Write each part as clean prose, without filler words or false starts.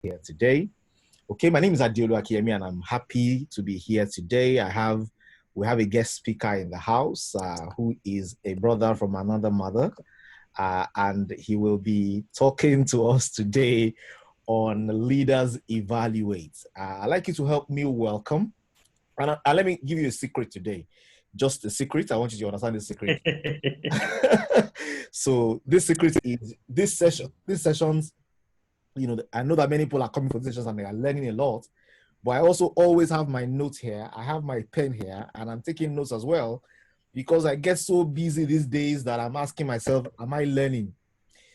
here today. Okay, my name is Adiolu Akiemi, and I'm happy to be here today. We have a guest speaker in the house who is a brother from another mother, and he will be talking to us today on Leaders Evaluate. I'd like you to help me welcome, and let me give you a secret today. Just a secret. I want you to understand the secret. So this secret is this session. These sessions, I know that many people are coming for these sessions and they are learning a lot. But I also always have my notes here. I have my pen here, and I'm taking notes as well because I get so busy these days that I'm asking myself, am I learning?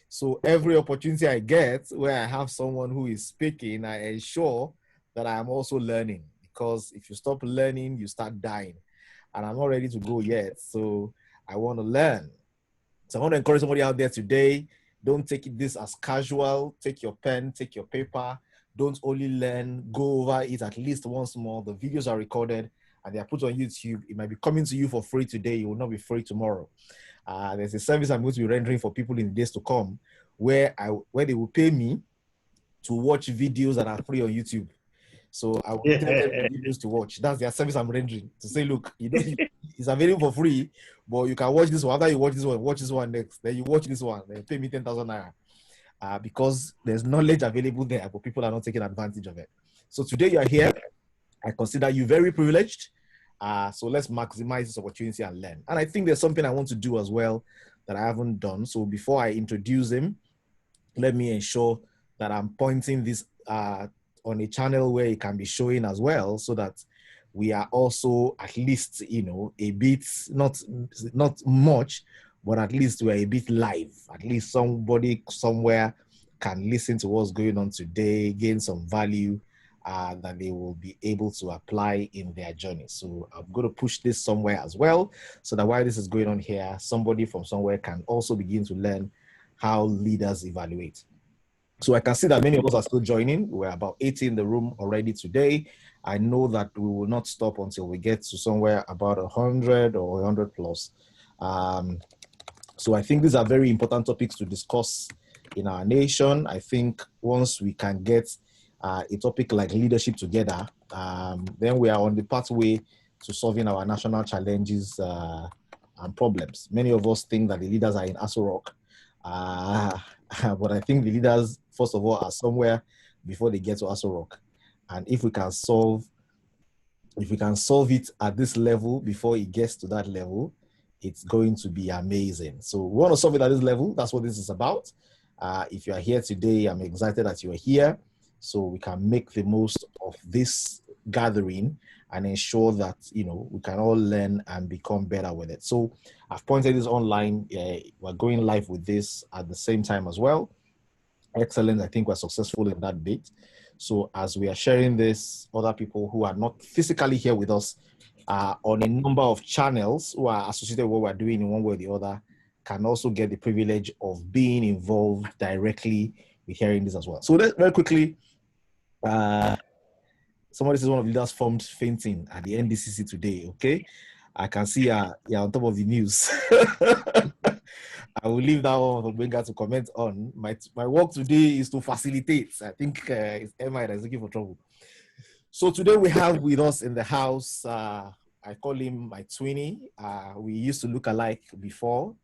So every opportunity I get where I have someone who is speaking, I ensure that I am also learning, because if you stop learning, you start dying. And I'm not ready to go yet. So I want to learn. So I want to encourage somebody out there today. Don't take this as casual. Take your pen, take your paper. Don't only learn, go over it at least once more. The videos are recorded and they are put on YouTube. It might be coming to you for free today. It will not be free tomorrow. There's a service I'm going to be rendering for people in the days to come where they will pay me to watch videos that are free on YouTube. So I will tell them the videos to watch. That's their service I'm rendering, to say, look, it's available for free, but you can watch this one. After you watch this one next. Then you watch this one. Then pay me 10,000 naira. Because there's knowledge available there, but people are not taking advantage of it. So today you are here. I consider you very privileged. So let's maximize this opportunity and learn. And I think there's something I want to do as well that I haven't done. So before I introduce him, let me ensure that I'm pointing this on a channel where it can be showing as well, so that we are also at least, a bit, not much, but at least we're a bit live. At least somebody somewhere can listen to what's going on today, gain some value that they will be able to apply in their journey. So I'm going to push this somewhere as well, so that while this is going on here, somebody from somewhere can also begin to learn how leaders evaluate. So I can see that many of us are still joining. We're about 80 in the room already today. I know that we will not stop until we get to somewhere about 100 or 100 plus. So I think these are very important topics to discuss in our nation. I think once we can get a topic like leadership together, then we are on the pathway to solving our national challenges and problems. Many of us think that the leaders are in Aso Rock. But I think the leaders, first of all, are somewhere before they get to Aso Rock. And if we can solve it at this level before it gets to that level, it's going to be amazing. So we want to solve it at this level. That's what this is about. If you are here today, I'm excited that you are here, so we can make the most of this gathering and ensure that we can all learn and become better with it. So I've pointed this online. We're going live with this at the same time as well. Excellent. I think we're successful in that bit. So as we are sharing this, other people who are not physically here with us on a number of channels who are associated with what we're doing in one way or the other can also get the privilege of being involved directly with hearing this as well. So very quickly, somebody says one of the leaders formed fainting at the NDCC today. Okay, I can see you're on top of the news. I will leave that one for Gbenga to comment on. My work today is to facilitate. I think it's Emma that is looking for trouble. So today we have with us in the house, I call him my twinnie. We used to look alike before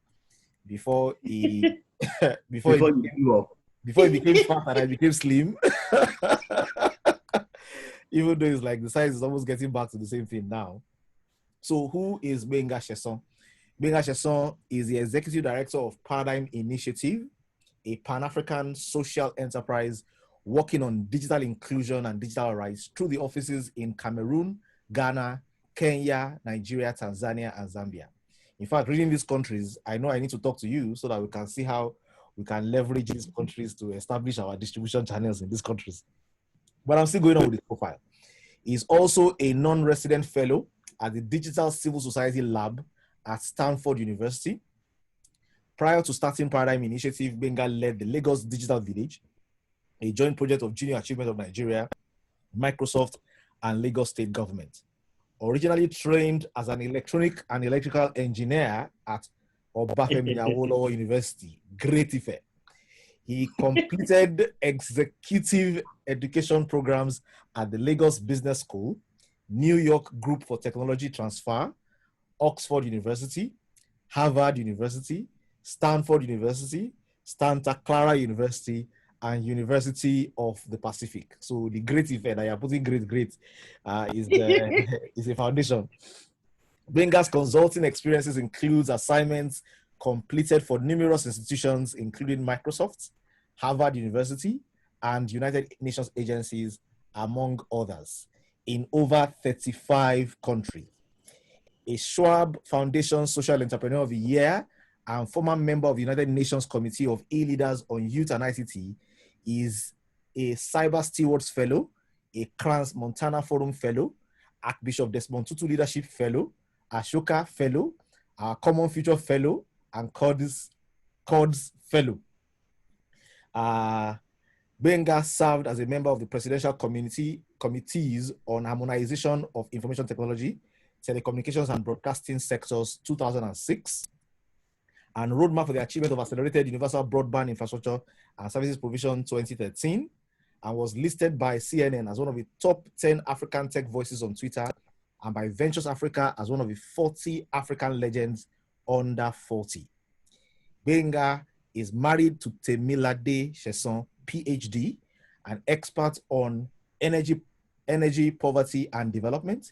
he before he became fat and I became slim. Even though it's like the size is almost getting back to the same thing now. So who is Gbenga Sesan? Gbenga Sesan is the Executive Director of Paradigm Initiative, a Pan-African social enterprise working on digital inclusion and digital rights through the offices in Cameroon, Ghana, Kenya, Nigeria, Tanzania, and Zambia. In fact, reading these countries, I know I need to talk to you so that we can see how we can leverage these countries to establish our distribution channels in these countries. But I'm still going on with his profile. He's also a non-resident fellow at the Digital Civil Society Lab at Stanford University. Prior to starting Paradigm Initiative, Gbenga led the Lagos Digital Village, a joint project of Junior Achievement of Nigeria, Microsoft, and Lagos State Government. Originally trained as an electronic and electrical engineer at Obafemi Awolowo University, Great Ife. He completed executive education programs at the Lagos Business School, New York Group for Technology Transfer, Oxford University, Harvard University, Stanford University, Santa Clara University, and University of the Pacific. So the great event I am putting great is a foundation. Gbenga's consulting experiences includes assignments completed for numerous institutions, including Microsoft, Harvard University, and United Nations agencies, among others, in over 35 countries. A Schwab Foundation Social Entrepreneur of the Year and former member of the United Nations Committee of E-Leaders on Youth and ICT, is a Cyber Stewards Fellow, a Crans Montana Forum Fellow, Archbishop Desmond Tutu Leadership Fellow, Ashoka Fellow, Common Future Fellow, and CODS Fellow. Gbenga served as a member of the Presidential Committees on Harmonization of Information Technology, Telecommunications and Broadcasting Sectors 2006, and Roadmap for the Achievement of Accelerated Universal Broadband Infrastructure and Services Provision 2013, and was listed by CNN as one of the top 10 African tech voices on Twitter, and by Ventures Africa as one of the 40 African legends under 40. Gbenga is married to Temilade Sesan, PhD, an expert on energy, poverty, and development.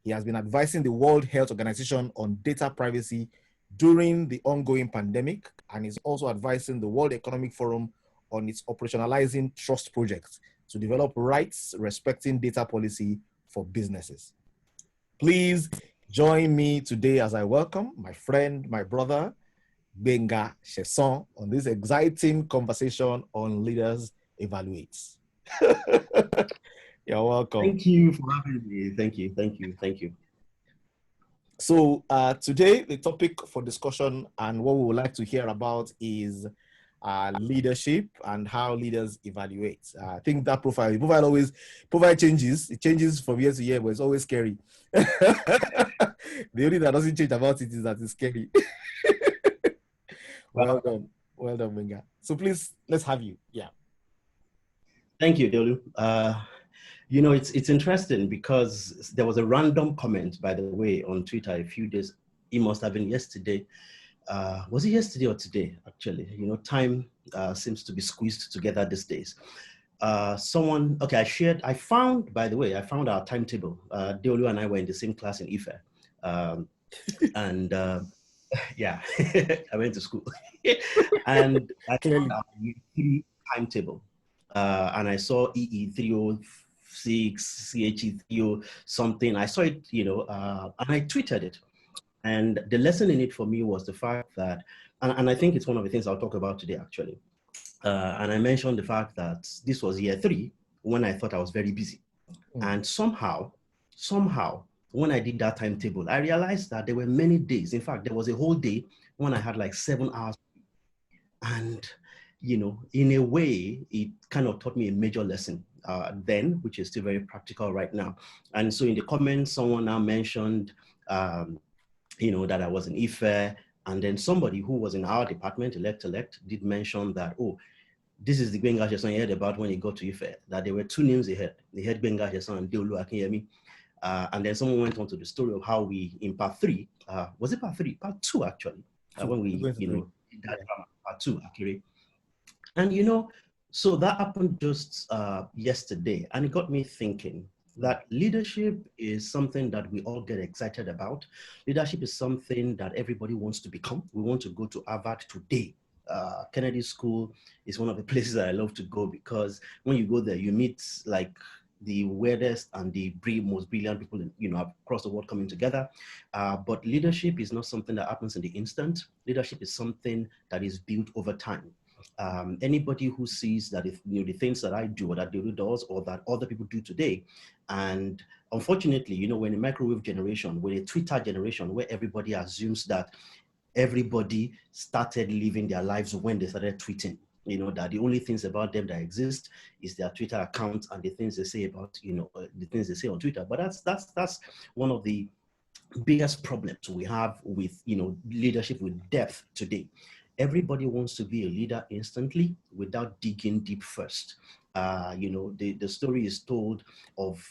He has been advising the World Health Organization on data privacy during the ongoing pandemic, and is also advising the World Economic Forum on its operationalizing trust project to develop rights respecting data policy for businesses. Please join me today as I welcome my friend, my brother, Gbenga Sesan, on this exciting conversation on Leaders Evaluates. You're welcome. Thank you for having me. Thank you. So today, the topic for discussion and what we would like to hear about is leadership and how leaders evaluate. I think that profile changes. It changes from year to year, but it's always scary. The only thing that doesn't change about it is that it's scary. Well done, Gbenga. So please, let's have you. Yeah. Thank you, Delu. You know, it's interesting because there was a random comment, by the way, on Twitter a few days. It must have been yesterday. Was it yesterday or today? Actually, you know, time seems to be squeezed together these days. I found our timetable. Deolu and I were in the same class in Ife. Yeah, I went to school. And I found our timetable. And I saw EE 306, CHE 30 something. I saw it, you know, and I tweeted it. And the lesson in it for me was the fact that, and I think it's one of the things I'll talk about today, actually. And I mentioned the fact that this was year 3 when I thought I was very busy. And somehow, when I did that timetable, I realized that there were many days. In fact, there was a whole day when I had like 7 hours. And, you know, in a way, it kind of taught me a major lesson then, which is still very practical right now. And so in the comments, someone now mentioned, you know, that I was in Ife. And then somebody who was in our department, elect, did mention that, oh, this is the Gbenga Sesan you heard about when he got to Ife, that there were 2 names he had. They had Gbenga Sesan and Deolu Akinyemi. And then someone went on to the story of how we, in part 3, was it part 3? Part 2, actually, when we, you know, did that part 2, Akire. And, you know, so that happened just yesterday. And it got me thinking that leadership is something that we all get excited about. Leadership is something that everybody wants to become. We want to go to Harvard today. Kennedy School is one of the places that I love to go because when you go there, you meet like the weirdest and the most brilliant people, you know, across the world coming together. But leadership is not something that happens in the instant. Leadership is something that is built over time. Anybody who sees that if, you know, the things that I do or that Deolu does or that other people do today, and unfortunately, you know, we're in a microwave generation, we're a Twitter generation where everybody assumes that everybody started living their lives when they started tweeting. You know, that the only things about them that exist is their Twitter account and the things they say about, you know, the things they say on Twitter. But that's one of the biggest problems we have with, you know, leadership with depth today. everybody wants to be a leader instantly without digging deep first. The story is told of,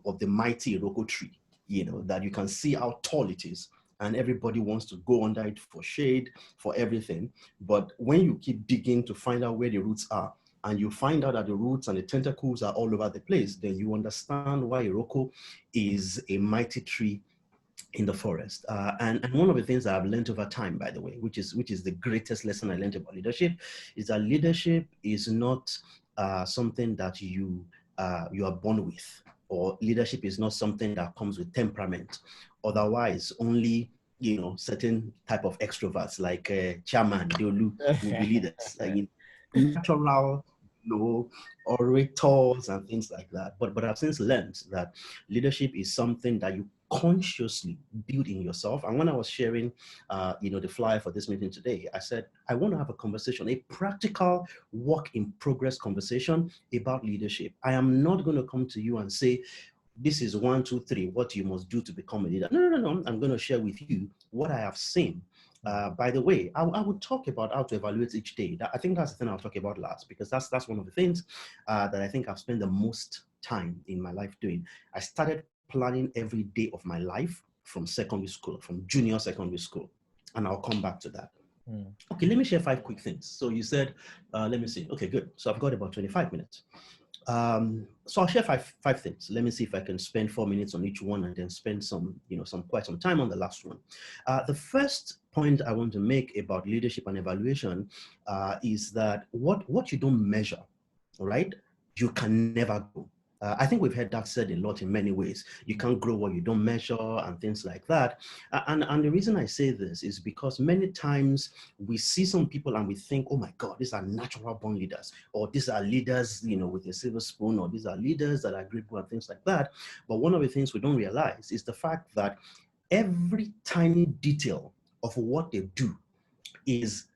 of the mighty Iroko tree, that you can see how tall it is. And everybody wants to go under it for shade, for everything. But when you keep digging to find out where the roots are, and you find out that the roots and the tentacles are all over the place, then you understand why Iroko is a mighty tree in the forest. And one of the things that I've learned over time, by the way, which is the greatest lesson I learned about leadership, is that leadership is not something that you are born with, or leadership is not something that comes with temperament. Otherwise, only certain type of extroverts like chairman Deolu will be leaders. I mean, natural, orators and things like that. But I've since learned that leadership is something that you consciously build in yourself. And when I was sharing, the flyer for this meeting today, I said, I want to have a conversation, a practical work in progress conversation about leadership. I am not going to come to you and say, this is 1, 2, 3, what you must do to become a leader. No. I'm going to share with you what I have seen. By the way, I would talk about how to evaluate each day. I think that's the thing I'll talk about last, because that's one of the things that I think I've spent the most time in my life doing. I started planning every day of my life from secondary school, from junior secondary school. And I'll come back to that. Okay, let me share 5 quick things. So you said, let me see. Okay, good. So I've got about 25 minutes. So I'll share five things. Let me see if I can spend 4 minutes on each one and then spend quite some time on the last one. The first point I want to make about leadership and evaluation is that what you don't measure, right, you can never go. I think we've heard that said a lot in many ways. You can't grow what you don't measure and things like that. And the reason I say this is because many times we see some people and we think, oh my God, these are natural born leaders, or these are leaders, with a silver spoon, or these are leaders that are grateful and things like that. But one of the things we don't realize is the fact that every tiny detail of what they do is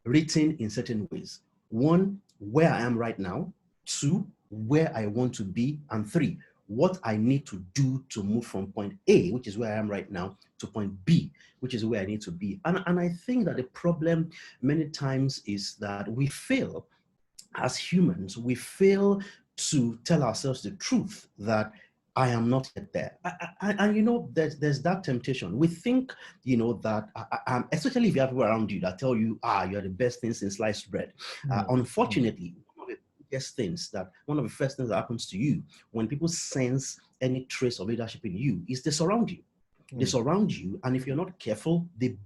written in certain ways. 1, where I am right now. 2, where I want to be. And 3, what I need to do to move from point A, which is where I am right now, to point B, which is where I need to be. And I think that the problem many times is that we fail as humans, we fail to tell ourselves the truth that I am not yet there. And there's that temptation. We think, that, especially if you have people around you that tell you, you're the best thing since sliced bread. Unfortunately, one of the first things that happens to you when people sense any trace of leadership in you is they surround you. They surround you, and if you're not careful, the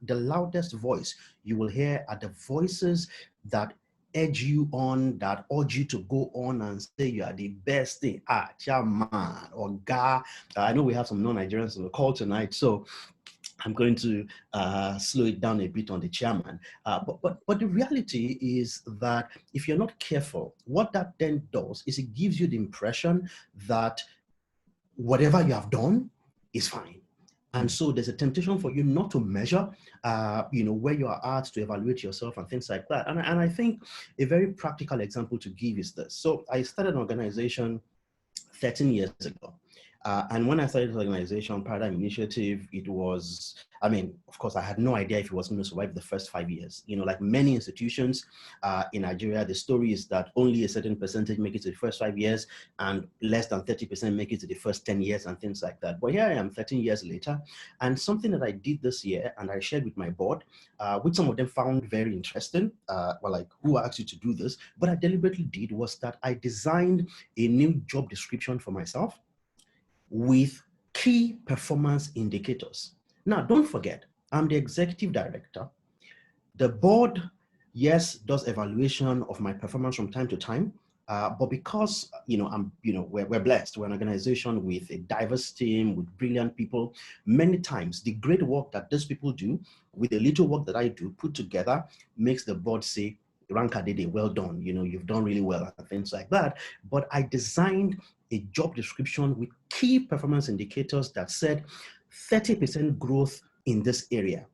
loudest voice you will hear are the voices that urge you on, that urge you to go on and say you are the best thing. Chairman or Ga. I know we have some non-Nigerians on the call tonight, so I'm going to slow it down a bit on the chairman. But the reality is that if you're not careful, what that then does is it gives you the impression that whatever you have done is fine. And so there's a temptation for you not to measure, where you are at, to evaluate yourself and things like that. And I think a very practical example to give is this. So I started an organization 13 years ago. And when I started the organization, Paradigm Initiative, it was, of course, I had no idea if it was going to survive the first 5 years. Like many institutions in Nigeria, the story is that only a certain percentage make it to the first 5 years and less than 30% make it to the first 10 years and things like that. But here I am 13 years later. And something that I did this year and I shared with my board, which some of them found very interesting, who asked you to do this? But I deliberately did was that I designed a new job description for myself with key performance indicators. Now, don't forget, I'm the executive director. The board, yes, does evaluation of my performance from time to time, but because we're blessed, we're an organization with a diverse team, with brilliant people. Many times, the great work that these people do with the little work that I do put together makes the board say, Ranka Dede, well done. You've done really well and things like that. But I designed a job description with key performance indicators that said 30% growth in this area,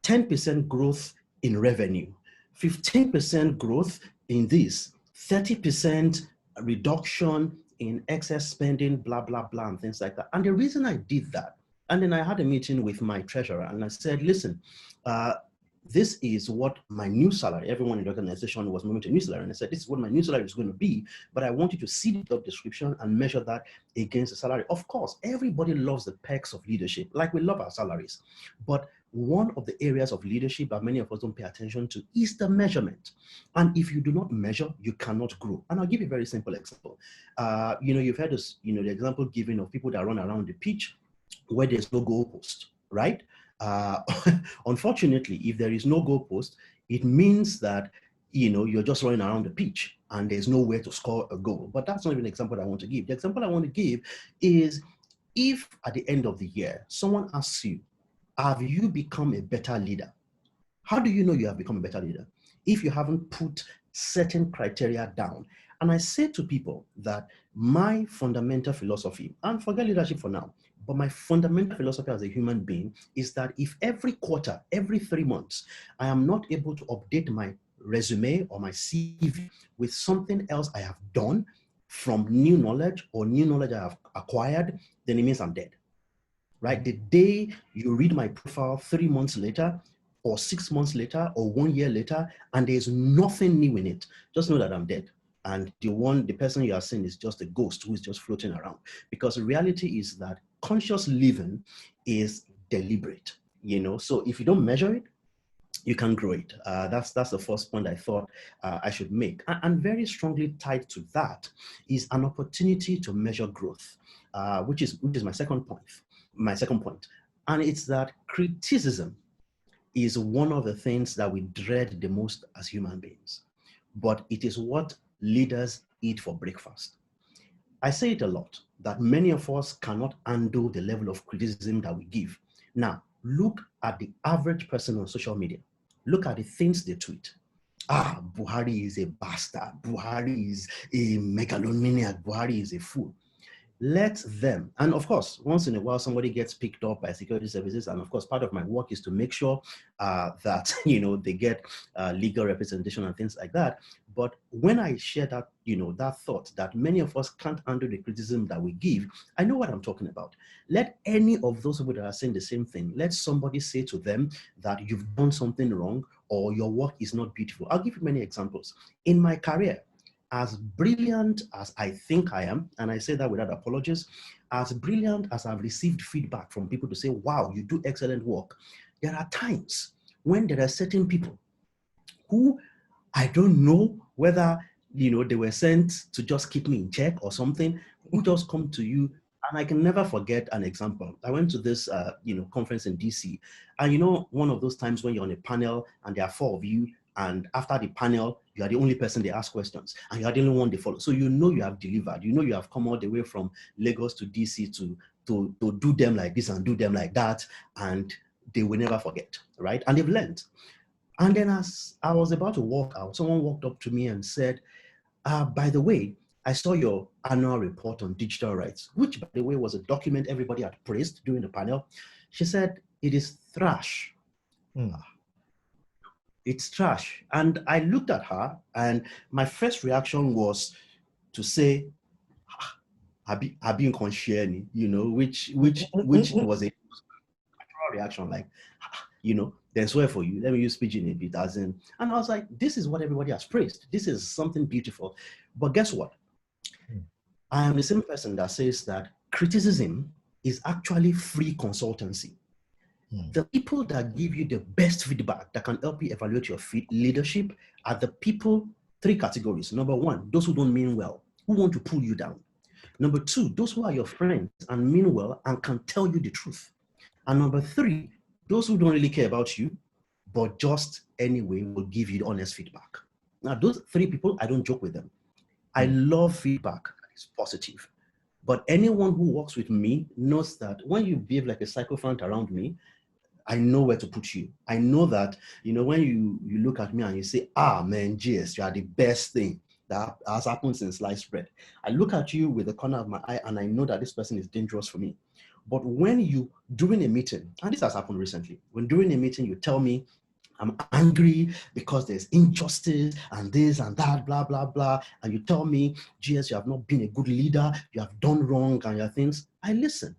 10% growth in revenue, 15% growth in this, 30% reduction in excess spending, blah, blah, blah, and things like that. And the reason I did that, and then I had a meeting with my treasurer and I said, listen, this is what my new salary, everyone in the organization was moving to new salary. And I said, this is what my new salary is going to be, but I want you to see the job description and measure that against the salary. Of course, everybody loves the perks of leadership, like we love our salaries. But one of the areas of leadership that many of us don't pay attention to is the measurement. And if you do not measure, you cannot grow. And I'll give you a very simple example. You've heard this, the example given of people that run around the pitch where there's no goalpost, right? Uh, Unfortunately, if there is no goalpost, it means that you're just running around the pitch and there's nowhere to score a goal. But that's not even an example I want to give. The example I want to give is if at the end of the year, someone asks you, have you become a better leader? How do you know you have become a better leader? If you haven't put certain criteria down. And I say to people that my fundamental philosophy, and forget leadership for now, but my fundamental philosophy as a human being is that if every quarter, every 3 months, I am not able to update my resume or my CV with something else I have done from new knowledge or new knowledge I have acquired, then it means I'm dead, right? The day you read my profile 3 months later, or 6 months later, or 1 year later, and there's nothing new in it, just know that I'm dead. And the person you are seeing is just a ghost who is just floating around. Because the reality is that conscious living is deliberate, So if you don't measure it, you can grow it. That's the first point I thought I should make. And very strongly tied to that is an opportunity to measure growth, which is my second point. And it's that criticism is one of the things that we dread the most as human beings, but it is what leaders eat for breakfast. I say it a lot that many of us cannot handle the level of criticism that we give. Now, look at the average person on social media. Look at the things they tweet. Buhari is a bastard. Buhari is a megalomaniac. Buhari is a fool. Let them, and of course, once in a while, somebody gets picked up by security services. And of course, part of my work is to make sure that, they get legal representation and things like that. But when I share that, that thought that many of us can't handle the criticism that we give, I know what I'm talking about. Let any of those people that are saying the same thing, let somebody say to them that you've done something wrong or your work is not beautiful. I'll give you many examples. In my career, as brilliant as I think I am, and I say that without apologies, as brilliant as I've received feedback from people to say, wow, you do excellent work, there are times when there are certain people who I don't know whether, they were sent to just keep me in check or something, who just come to you. And I can never forget an example. I went to this, conference in DC, and one of those times when you're on a panel and there are 4 of you, and after the panel, you are the only person they ask questions, and you are the only one they follow. So you have delivered. You have come all the way from Lagos to DC to do them like this and do them like that, and they will never forget, right? And they've learned. And then as I was about to walk out, someone walked up to me and said, by the way, I saw your annual report on digital rights, which, by the way, was a document everybody had praised during the panel. She said, it is trash. It's trash. And I looked at her, and my first reaction was to say, I've been conscious, which was a natural reaction, like, then swear for you. Let me use pidgin a bit, as in. And I was like, this is what everybody has praised. This is something beautiful. But guess what? I am the same person that says that criticism is actually free consultancy. The people that give you the best feedback that can help you evaluate your leadership are the people, 3 categories. Number 1, those who don't mean well, who want to pull you down. Number 2, those who are your friends and mean well and can tell you the truth. And number 3, those who don't really care about you, but just anyway will give you honest feedback. Now, those 3 people, I don't joke with them. I love feedback that is positive. But anyone who works with me knows that when you behave like a sycophant around me, I know where to put you. I know that, when you look at me and you say, man, GS, you are the best thing that has happened since sliced bread. I look at you with the corner of my eye and I know that this person is dangerous for me. But when you, during a meeting, and this has happened recently, when during a meeting you tell me, I'm angry because there's injustice and this and that, blah, blah, blah. And you tell me, GS, you have not been a good leader, you have done wrong and your things. I listen.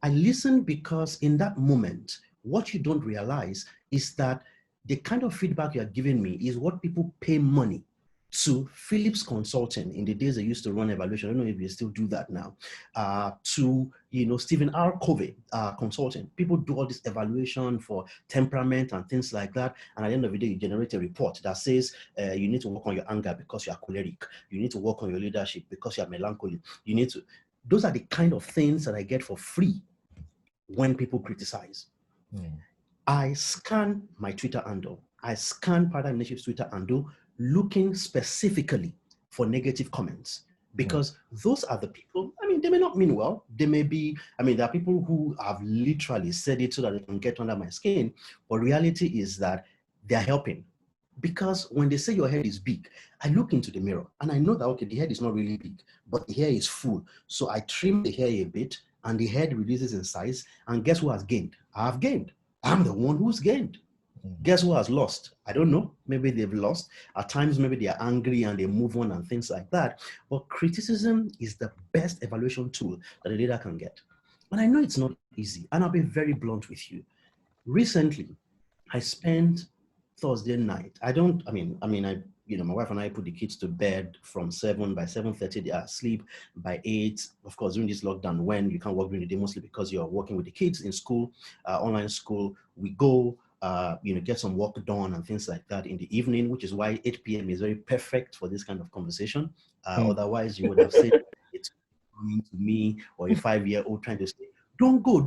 I listen because in that moment, what you don't realize is that the kind of feedback you're giving me is what people pay money to Philips Consulting in the days they used to run evaluation. I don't know if you still do that now. To Stephen R. Covey Consulting. People do all this evaluation for temperament and things like that. And at the end of the day, you generate a report that says you need to work on your anger because you are choleric. You need to work on your leadership because you are melancholy. You need to. Those are the kind of things that I get for free when people criticize. I scan my Twitter handle. I scan Paradigm Initiative's Twitter handle, looking specifically for negative comments, because those are the people, I mean, they may not mean well. They may be, I mean, there are people who have literally said it so that they can get under my skin. But reality is that they're helping. Because when they say your head is big, I look into the mirror and I know that, okay, the head is not really big, but the hair is full. So I trim the hair a bit and the head reduces in size. And guess who has gained? I have gained. I'm the one who's gained. Guess who has lost? I don't know. Maybe they've lost. At times, maybe they are angry and they move on and things like that. But criticism is the best evaluation tool that a leader can get. And I know it's not easy. And I'll be very blunt with you. Recently, I spent Thursday night. My wife and I put the kids to bed from 7. By 7:30, they are asleep. By 8, of course, during this lockdown, when you can't work during the day, mostly because you're working with the kids in school, online school, we go, get some work done and things like that in the evening, which is why 8 p.m. is very perfect for this kind of conversation. Otherwise, you would have said it's coming to me or a 5-year-old trying to say, don't go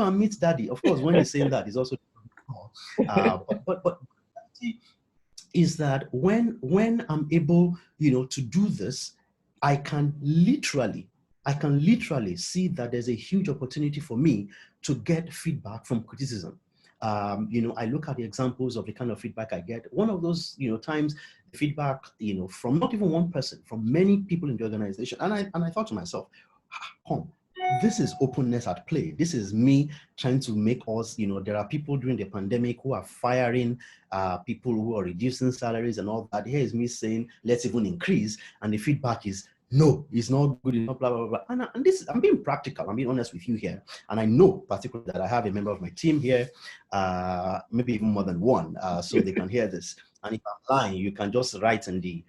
and meet daddy. Of course, when he's saying that, he's also but is that when I'm able, to do this, I can literally see that there's a huge opportunity for me to get feedback from criticism. I look at the examples of the kind of feedback I get. One of those, times, feedback, from not even one person, from many people in the organization. And I thought to myself, this is openness at play. This is me trying to make us, there are people during the pandemic who are firing people, who are reducing salaries and all that. Here is me saying, let's even increase. And the feedback is, no, it's not good enough, blah, blah, blah. And this, I'm being practical. I'm being honest with you here. And I know particularly that I have a member of my team here, maybe even more than one, so they can hear this. And if I'm lying, you can just write in the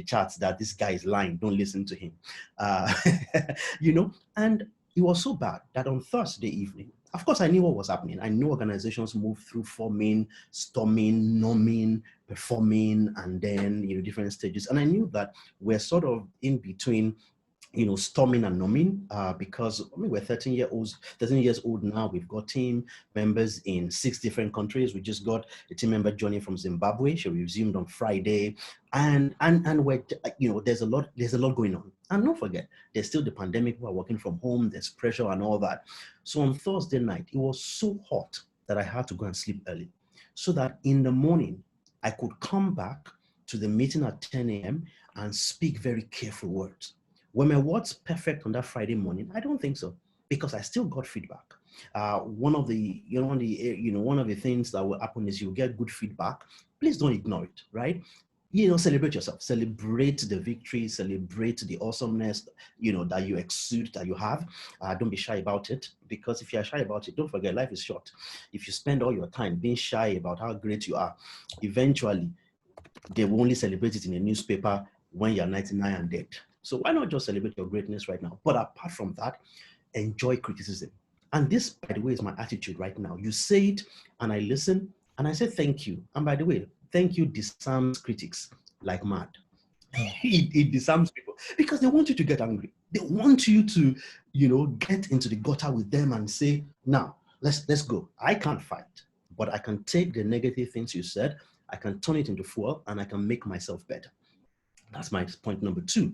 chats that this guy is lying. Don't listen to him. And it was so bad that on Thursday evening, of course, I knew what was happening. I knew organizations move through forming, storming, numbing, performing, and then different stages. And I knew that we're sort of in between storming and numbing, because we're 13 years old now. We've got team members in 6 different countries. We just got a team member joining from Zimbabwe. She resumed on Friday, and we're, there's a lot going on. And don't forget, there's still the pandemic. We're working from home. There's pressure and all that. So on Thursday night, it was so hot that I had to go and sleep early, so that in the morning I could come back to the meeting at 10 a.m. and speak very careful words. Were my words perfect on that Friday morning? I don't think so, because I still got feedback. One of the things that will happen is you get good feedback. Please don't ignore it, right? Celebrate yourself, celebrate the victory, celebrate the awesomeness, that you exude, that you have. Don't be shy about it, because if you're shy about it, don't forget, life is short. If you spend all your time being shy about how great you are, eventually they will only celebrate it in a newspaper when you're 99 and dead. So why not just celebrate your greatness right now? But apart from that, enjoy criticism. And this, by the way, is my attitude right now. You say it and I listen and I say thank you. And by the way, thank you disarms critics like mad. It disarms people because they want you to get angry. They want you to, get into the gutter with them and say, now, let's go. I can't fight, but I can take the negative things you said, I can turn it into fuel, and I can make myself better. That's my point number 2.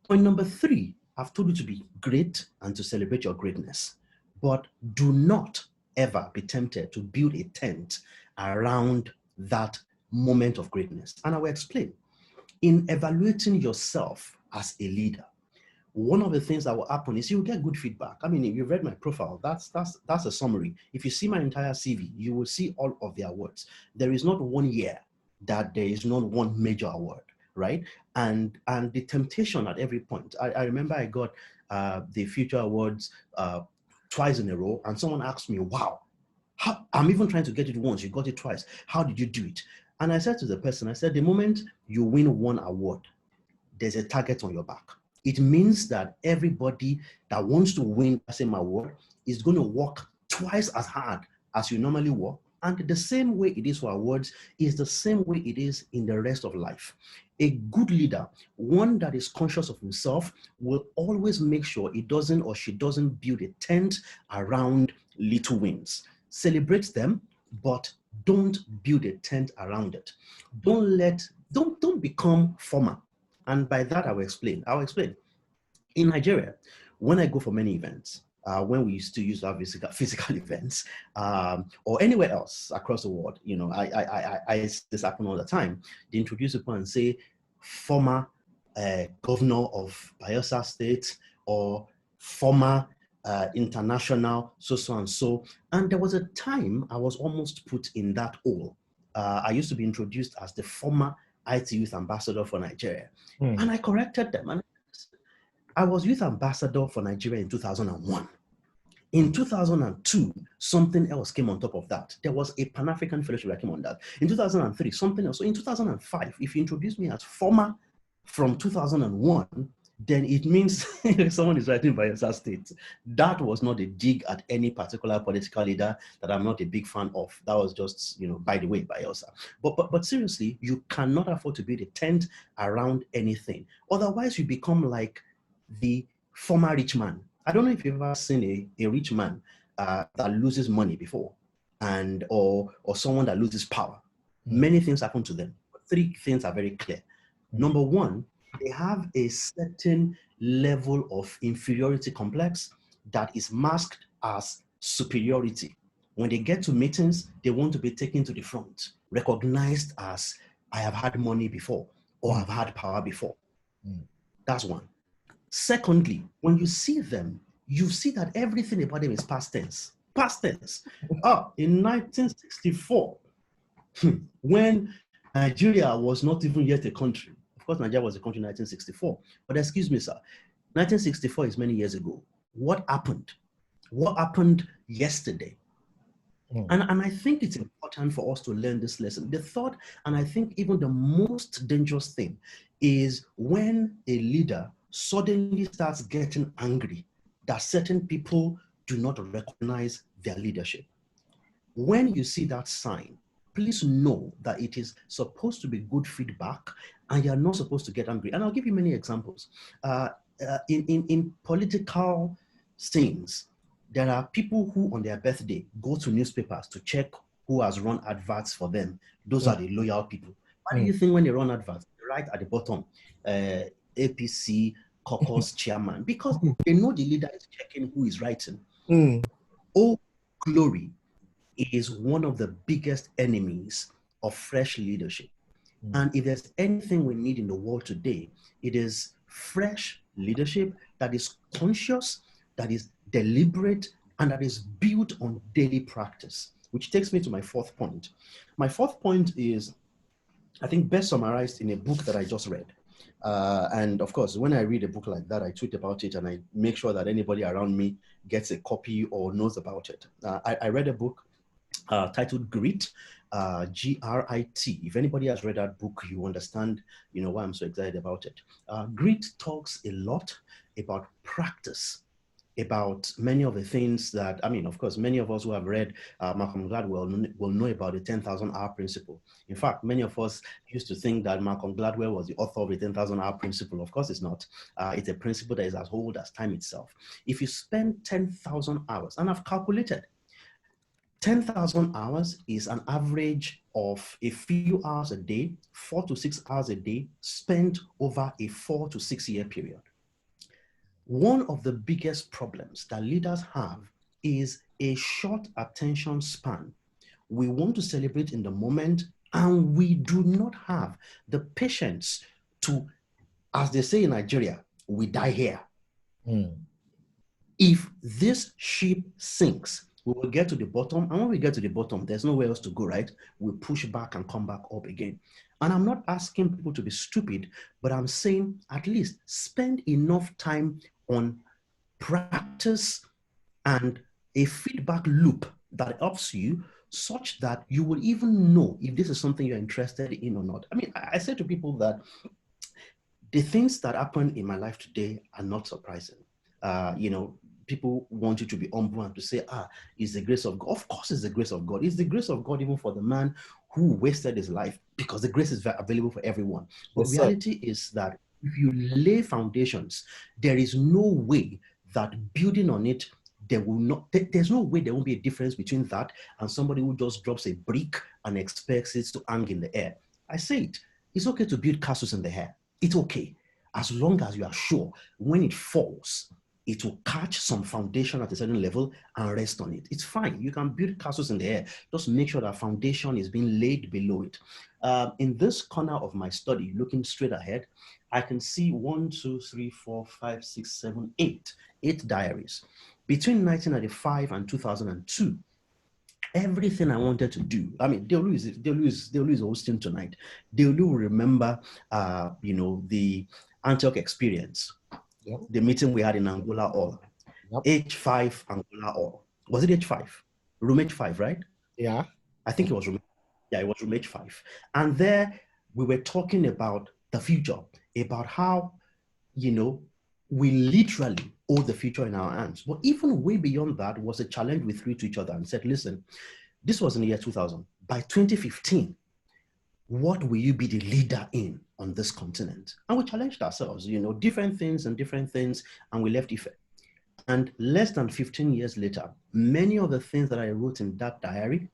Point number 3, I've told you to be great and to celebrate your greatness, but do not ever be tempted to build a tent around that moment of greatness. And I will explain. In evaluating yourself as a leader, one of the things that will happen is you'll get good feedback. I mean, if you've read my profile, that's a summary. If you see my entire CV, you will see all of the awards. There is not one year that there is not one major award, right? And the temptation at every point. I remember I got the Future Awards twice in a row, and someone asked me, wow, I'm even trying to get it once, you got it twice. How did you do it? And I said to the person, I said, the moment you win one award, there's a target on your back. It means that everybody that wants to win the same award is going to work twice as hard as you normally work. And the same way it is for awards is the same way it is in the rest of life. A good leader, one that is conscious of himself, will always make sure he doesn't or she doesn't build a tent around little wins. Celebrate them, but don't build a tent around it. Don't become former. And by that, I'll explain. In Nigeria, when I go for many events, when we used to use our physical events, or anywhere else across the world, this happen all the time. They introduce people and say, former governor of Bayelsa State, or former international so and so. And there was a time I was almost put in that hole. I used to be introduced as the former IT Youth Ambassador for Nigeria. And I corrected them. And I was Youth Ambassador for Nigeria in 2001. In 2002, something else came on top of that. There was a Pan-African Fellowship that came on that. In 2003, something else. So in 2005, if you introduce me as former from 2001, then it means someone is writing Bayelsa State. That was not a dig at any particular political leader that I'm not a big fan of. That was just, by the way, Bayelsa. But seriously, you cannot afford to build a tent around anything. Otherwise, you become like the former rich man. I don't know if you've ever seen a rich man that loses money before, or someone that loses power. Many things happen to them. Three things are very clear. Number one, they have a certain level of inferiority complex that is masked as superiority. When they get to meetings, they want to be taken to the front, recognized as, I have had money before, or I've had power before. That's one. Secondly, when you see them, you see that everything about them is past tense. Past tense. In 1964, when Nigeria was not even yet a country. Of course, Nigeria was a country in 1964. But excuse me, sir, 1964 is many years ago. What happened? What happened yesterday? And I think it's important for us to learn this lesson. The third, and I think even the most dangerous thing, is when a leader suddenly starts getting angry that certain people do not recognize their leadership. When you see that sign, please know that it is supposed to be good feedback and you're not supposed to get angry. And I'll give you many examples. In political scenes, there are people who on their birthday go to newspapers to check who has run adverts for them. Those are the loyal people. Why do you think when they run adverts, they write at the bottom, APC caucus chairman? Because they know the leader is checking who is writing. Oh, glory is one of the biggest enemies of fresh leadership. And if there's anything we need in the world today, it is fresh leadership that is conscious, that is deliberate, and that is built on daily practice, which takes me to my fourth point. My fourth point is, I think, best summarized in a book that I just read. And of course, when I read a book like that, I tweet about it and I make sure that anybody around me gets a copy or knows about it. I read a book titled Grit, Grit. If anybody has read that book, you understand, why I'm so excited about it. Grit talks a lot about practice, about many of the things that, of course, many of us who have read Malcolm Gladwell will know about the 10,000-hour principle. In fact, many of us used to think that Malcolm Gladwell was the author of the 10,000-hour principle. Of course, it's not. It's a principle that is as old as time itself. If you spend 10,000 hours, and I've calculated, 10,000 hours is an average of a few hours a day, 4 to 6 hours a day, spent over a 4 to 6 year period. One of the biggest problems that leaders have is a short attention span. We want to celebrate in the moment, and we do not have the patience to, as they say in Nigeria, we die here. If this ship sinks, we will get to the bottom, and when we get to the bottom, there's nowhere else to go, right? We push back and come back up again. And I'm not asking people to be stupid, but I'm saying at least spend enough time on practice and a feedback loop that helps you such that you will even know if this is something you're interested in or not. I mean, I say to people that the things that happen in my life today are not surprising. People want you to be humble and to say, it's the grace of God. Of course, it's the grace of God. It's the grace of God even for the man who wasted his life, because the grace is available for everyone. But Yes, reality is that if you lay foundations, there is no way that building on it, there's no way there won't be a difference between that and somebody who just drops a brick and expects it to hang in the air. I say it. It's okay to build castles in the air. It's okay, as long as you are sure when it falls, it will catch some foundation at a certain level and rest on it. It's fine. You can build castles in the air. Just make sure that foundation is being laid below it. In this corner of my study, looking straight ahead, I can see 1, 2, 3, 4, 5, 6, 7, 8 diaries. Between 1995 and 2002, everything I wanted to do. I mean, Deolu is hosting tonight. Deolu will remember, the Antioch experience, yep, the meeting we had in Angola Hall, yep, H5 Angola Hall. Was it H5? Room H5, right? yeah. I think it was room. Yeah, it was room H5. And there we were talking about the future, about how, we literally hold the future in our hands. But even way beyond that was a challenge we threw to each other and said, listen, this was in the year 2000. By 2015, what will you be the leader in on this continent? And we challenged ourselves, different things, and we left Ife. And less than 15 years later, many of the things that I wrote in that diary,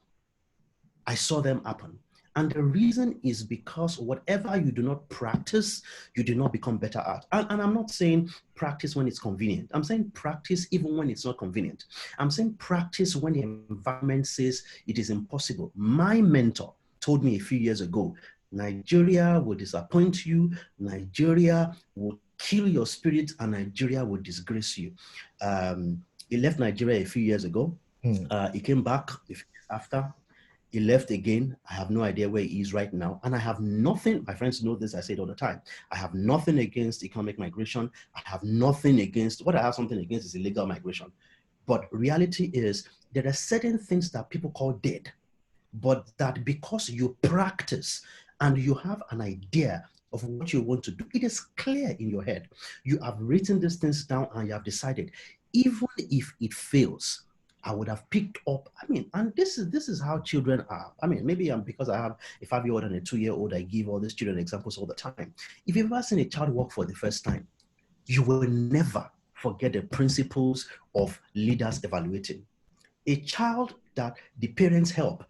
I saw them happen. And the reason is because whatever you do not practice, you do not become better at. And I'm not saying practice when it's convenient. I'm saying practice even when it's not convenient. I'm saying practice when the environment says it is impossible. My mentor told me a few years ago, Nigeria will disappoint you, Nigeria will kill your spirit, and Nigeria will disgrace you. He left Nigeria a few years ago. He came back a few years after. He left again. I have no idea where he is right now. And I have nothing, my friends know this, I say it all the time. I have nothing against economic migration. I have nothing against, what I have something against is illegal migration. But reality is there are certain things that people call dead, but that because you practice and you have an idea of what you want to do, it is clear in your head. You have written these things down and you have decided, even if it fails, I would have picked up. I mean, and this is how children are. I mean, maybe because I have a 5-year-old and a 2-year-old, I give all these children examples all the time. If you've ever seen a child walk for the first time, you will never forget the principles of leaders evaluating. A child that the parents help,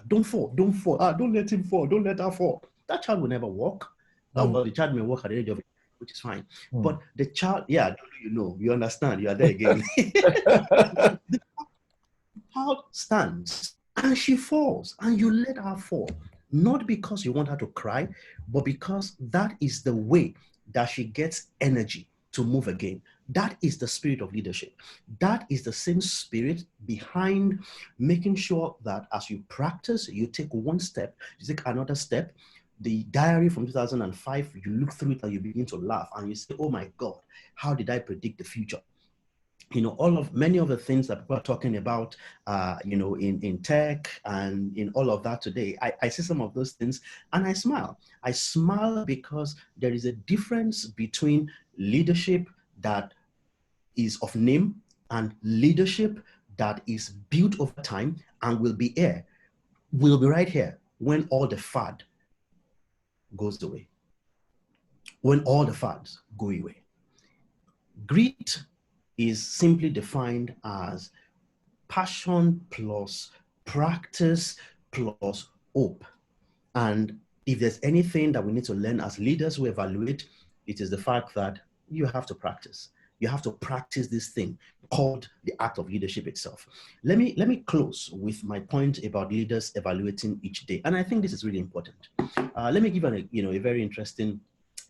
don't fall, don't let him fall, don't let her fall. That child will never walk. Well, the child may walk at the age of 8, which is fine. But the child, you understand, you are there again. The child stands and she falls and you let her fall, not because you want her to cry, but because that is the way that she gets energy to move again. That is the spirit of leadership. That is the same spirit behind making sure that as you practice, you take one step, you take another step. The diary from 2005, you look through it and you begin to laugh and you say, oh my God, how did I predict the future? Many of the things that people are talking about, in tech and in all of that today, I see some of those things and I smile. I smile because there is a difference between leadership that is of name and leadership that is built over time and will be right here when all the fad goes away. When all the fads go away. Grit is simply defined as passion plus practice plus hope. And if there's anything that we need to learn as leaders who evaluate, it is the fact that you have to practice. You have to practice this thing called the act of leadership itself. Let me close with my point about leaders evaluating each day. And I think this is really important. Let me give a very interesting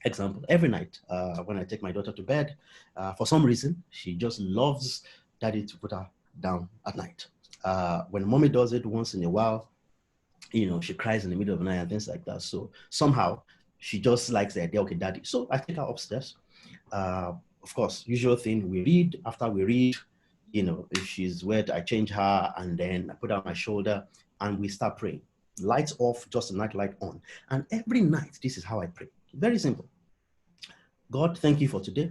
example. Every night when I take my daughter to bed, for some reason, she just loves daddy to put her down at night. When mommy does it once in a while, she cries in the middle of the night and things like that. So somehow she just likes the idea, okay, daddy. So I take her upstairs. Of course, usual thing, we read. After we read, You know, if she's wet, I change her and then I put her on my shoulder and we start praying. Lights off, just a night light on. And every night, this is how I pray. Very simple. God, thank you for today.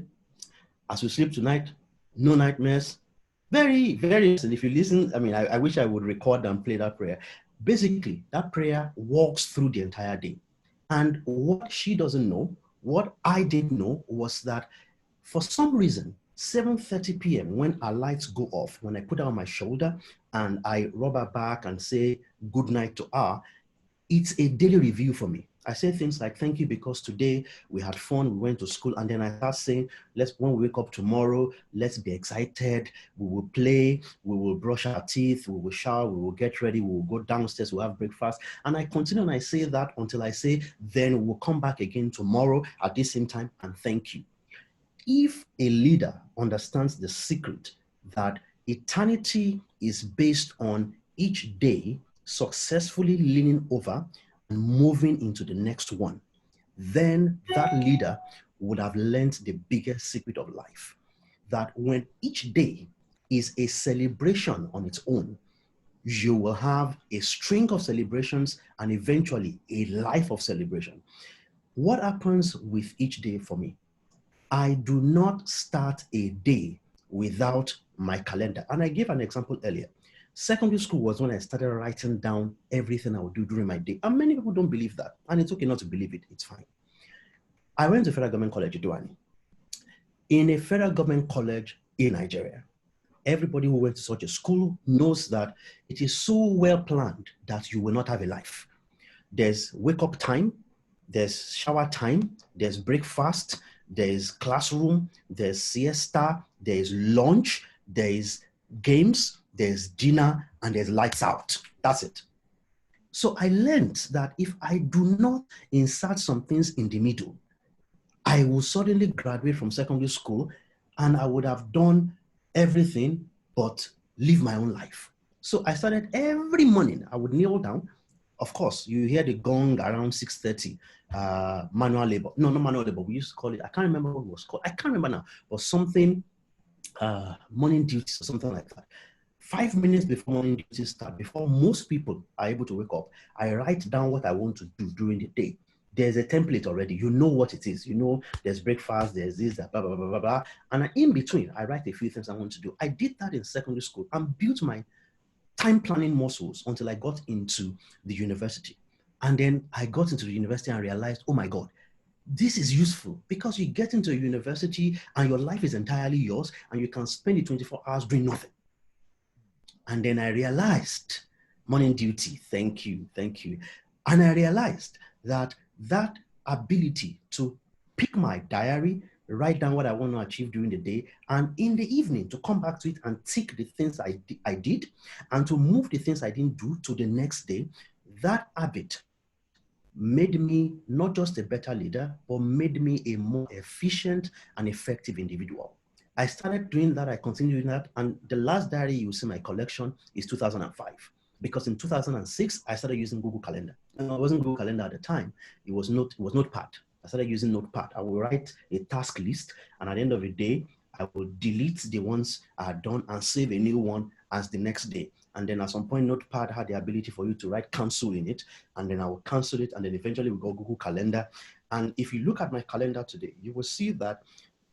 As we sleep tonight, no nightmares. Very, very, and if you listen, I mean, I wish I would record and play that prayer. Basically, that prayer walks through the entire day. And what she doesn't know, what I didn't know, was that for some reason, 7:30 p.m. when our lights go off, when I put her on my shoulder and I rub her back and say good night to her, it's a daily review for me. I say things like, thank you because today we had fun, we went to school, and then I start saying, when we wake up tomorrow, let's be excited, we will play, we will brush our teeth, we will shower, we will get ready, we will go downstairs, we'll have breakfast. And I continue and I say that until I say, then we'll come back again tomorrow at the same time and thank you. If a leader understands the secret that eternity is based on each day successfully leaning over and moving into the next one, then that leader would have learned the biggest secret of life. That when each day is a celebration on its own, you will have a string of celebrations and eventually a life of celebration. What happens with each day for me? I do not start a day without my calendar. And I gave an example earlier. Secondary school was when I started writing down everything I would do during my day. And many people don't believe that. And it's okay not to believe it. It's fine. I went to Federal Government College, Iduani. In a federal government college in Nigeria, everybody who went to such a school knows that it is so well planned that you will not have a life. There's wake up time, there's shower time, there's breakfast, there's classroom, there's siesta, there's lunch, there's games, there's dinner, and there's lights out. That's it. So I learned that if I do not insert some things in the middle, I will suddenly graduate from secondary school and I would have done everything but live my own life. So I started every morning, I would kneel down. Of course, you hear the gong around 6:30, manual labor. No, not manual labor. We used to call it, I can't remember what it was called. I can't remember now, but something, morning duties or something like that. 5 minutes before morning duties start, before most people are able to wake up, I write down what I want to do during the day. There's a template already. You know what it is. You know, there's breakfast, there's this, that, blah, blah, blah, blah, blah. And in between, I write a few things I want to do. I did that in secondary school and built my time planning muscles until I got into the university. And then I got into the university and realized, oh my God, this is useful because you get into a university and your life is entirely yours and you can spend the 24 hours doing nothing. And then I realized, morning duty, thank you. And I realized that that ability to pick my diary, write down what I want to achieve during the day, and in the evening to come back to it and tick the things I did, and to move the things I didn't do to the next day, that habit made me not just a better leader, but made me a more efficient and effective individual. I started doing that, I continued doing that, and the last diary you see my collection is 2005. Because in 2006, I started using Google Calendar. And it wasn't Google Calendar at the time, it was Notepad. I started using Notepad. I will write a task list, and at the end of the day, I will delete the ones I had done and save a new one as the next day. And then at some point, Notepad had the ability for you to write cancel in it, and then I will cancel it, and then eventually we go Google Calendar. And if you look at my calendar today, you will see that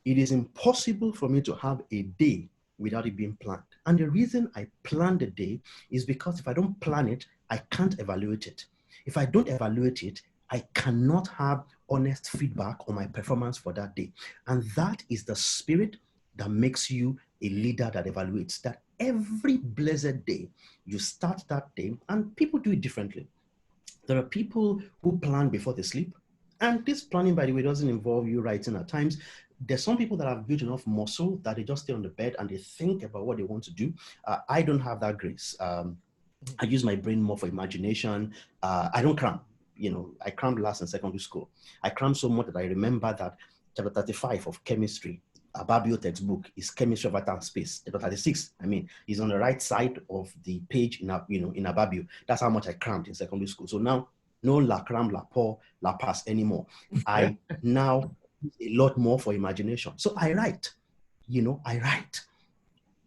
it is impossible for me to have a day without it being planned. And the reason I plan the day is because if I don't plan it, I can't evaluate it. If I don't evaluate it, I cannot have honest feedback on my performance for that day. And that is the spirit that makes you a leader that evaluates. That every blessed day, you start that day, and people do it differently. There are people who plan before they sleep. And this planning, by the way, doesn't involve you writing at times. There's some people that have built enough muscle that they just stay on the bed and they think about what they want to do. I don't have that grace. I use my brain more for imagination. I don't cram. I crammed last in secondary school. I crammed so much that I remember that chapter 35 of chemistry, a Babio textbook, is chemistry of matter and space. Chapter 36, is on the right side of the page in a Babio. That's how much I crammed in secondary school. So now, no la cram, la pour, la pass anymore. I now use a lot more for imagination. So I write.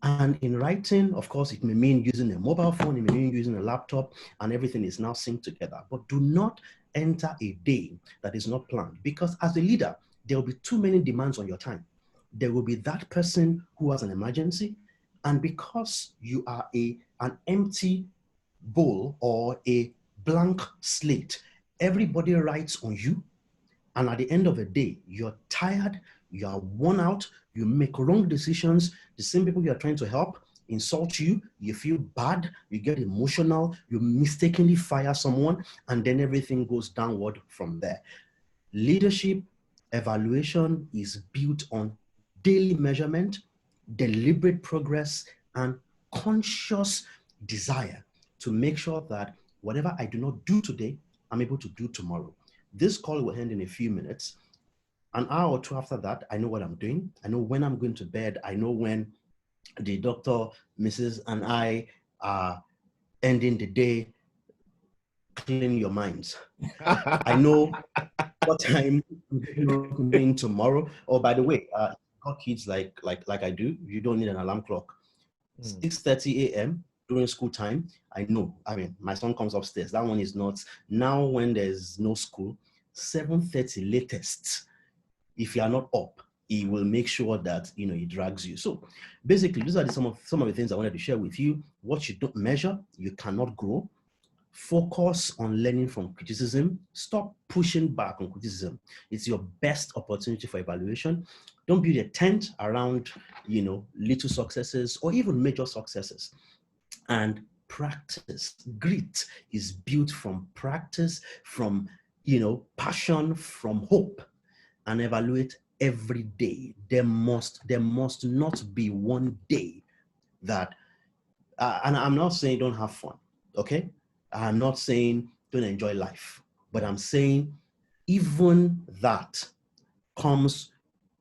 And in writing, of course, it may mean using a mobile phone, it may mean using a laptop, and everything is now synced together. But do not enter a day that is not planned, because as a leader, there will be too many demands on your time. There will be that person who has an emergency, and because you are an empty bowl or a blank slate, everybody writes on you, and at the end of the day, you're tired, you are worn out, you make wrong decisions. The same people you are trying to help insult you, you feel bad, you get emotional, you mistakenly fire someone, and then everything goes downward from there. Leadership evaluation is built on daily measurement, deliberate progress, and conscious desire to make sure that whatever I do not do today, I'm able to do tomorrow. This call will end in a few minutes. An hour or two after that, I know what I'm doing. I know when I'm going to bed. I know when the doctor, Mrs. and I are ending the day. Clean your minds. I know what time I'm doing tomorrow. Oh, by the way, got kids like I do. You don't need an alarm clock. 6:30 a.m. during school time. I know. I mean, my son comes upstairs. That one is not now when there's no school. 7:30 latest. If you are not up, he will make sure that he drags you. So basically, these are some of the things I wanted to share with you. What you don't measure, you cannot grow. Focus on learning from criticism. Stop pushing back on criticism. It's your best opportunity for evaluation. Don't build a tent around, little successes or even major successes. And practice. Grit is built from practice, from, passion, from hope. And evaluate every day. There must not be one day that, and I'm not saying don't have fun, okay? I'm not saying don't enjoy life, but I'm saying even that comes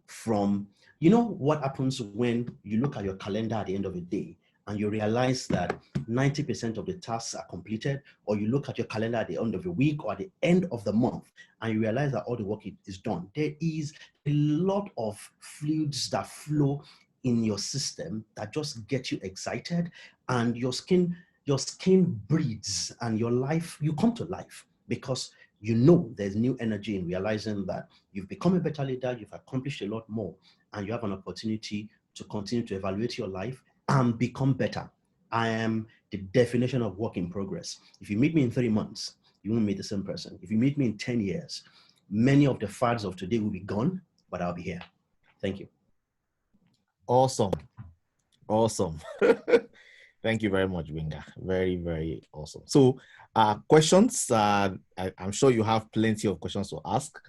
from, what happens when you look at your calendar at the end of the day and you realize that 90% of the tasks are completed, or you look at your calendar at the end of the week or at the end of the month and you realize that all the work is done. There is a lot of fluids that flow in your system that just get you excited, and your skin breathes, and you come to life, because there's new energy in realizing that you've become a better leader, you've accomplished a lot more, and you have an opportunity to continue to evaluate your life and become better. I am the definition of work in progress. If you meet me in 3 months, you won't meet the same person. If you meet me in 10 years, many of the fads of today will be gone, but I'll be here. Thank you. Awesome. Thank you very much, Gbenga. Very, very awesome. So, questions. I'm sure you have plenty of questions to ask.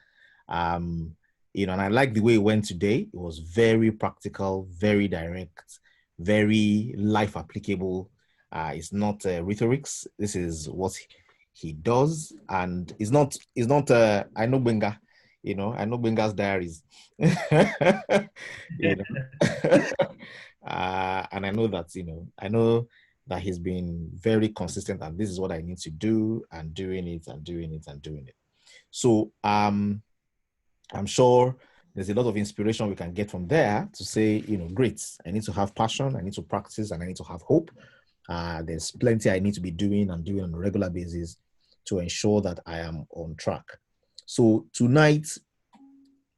And I like the way it went today. It was very practical, very direct, very life applicable. It's not rhetorics. This is what he does, and it's not. I know Gbenga. I know Gbenga's diaries. And I know that he's been very consistent, and this is what I need to do, and doing it and doing it and doing it. So I'm sure there's a lot of inspiration we can get from there to say, great, I need to have passion, I need to practice, and I need to have hope. There's plenty I need to be doing and doing on a regular basis to ensure that I am on track. So tonight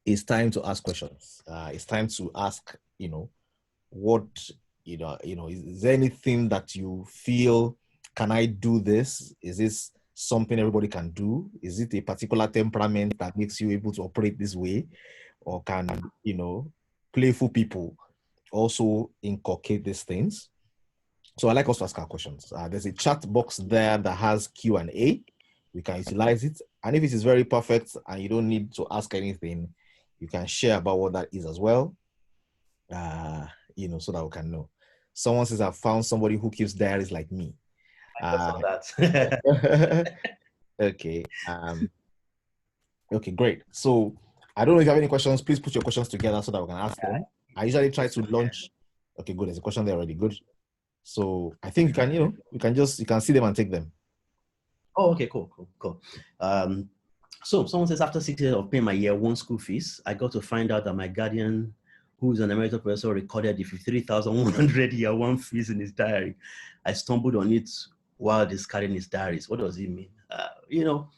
is time to ask questions. It's time to ask, what, is there anything that you feel, can I do this? Is this something everybody can do? Is it a particular temperament that makes you able to operate this way? Or can, playful people also inculcate these things? So I like us to ask our questions. There's a chat box there that has Q&A. We can utilize it. And if it is very perfect and you don't need to ask anything, you can share about what that is as well. So that we can know. Someone says, I've found somebody who keeps diaries like me. That. Okay. Okay, great. So I don't know if you have any questions. Please put your questions together so that we can ask them. I usually try to launch. Okay, good. There's a question there already. Good. So I think you can, you can see them and take them. Oh, okay, cool. So someone says, after 6 years of paying my year one school fees, I got to find out that my guardian who is an emeritus professor, recorded the 53,100 year one fees in his diary. I stumbled on it while discarding his diaries. What does it mean? You know,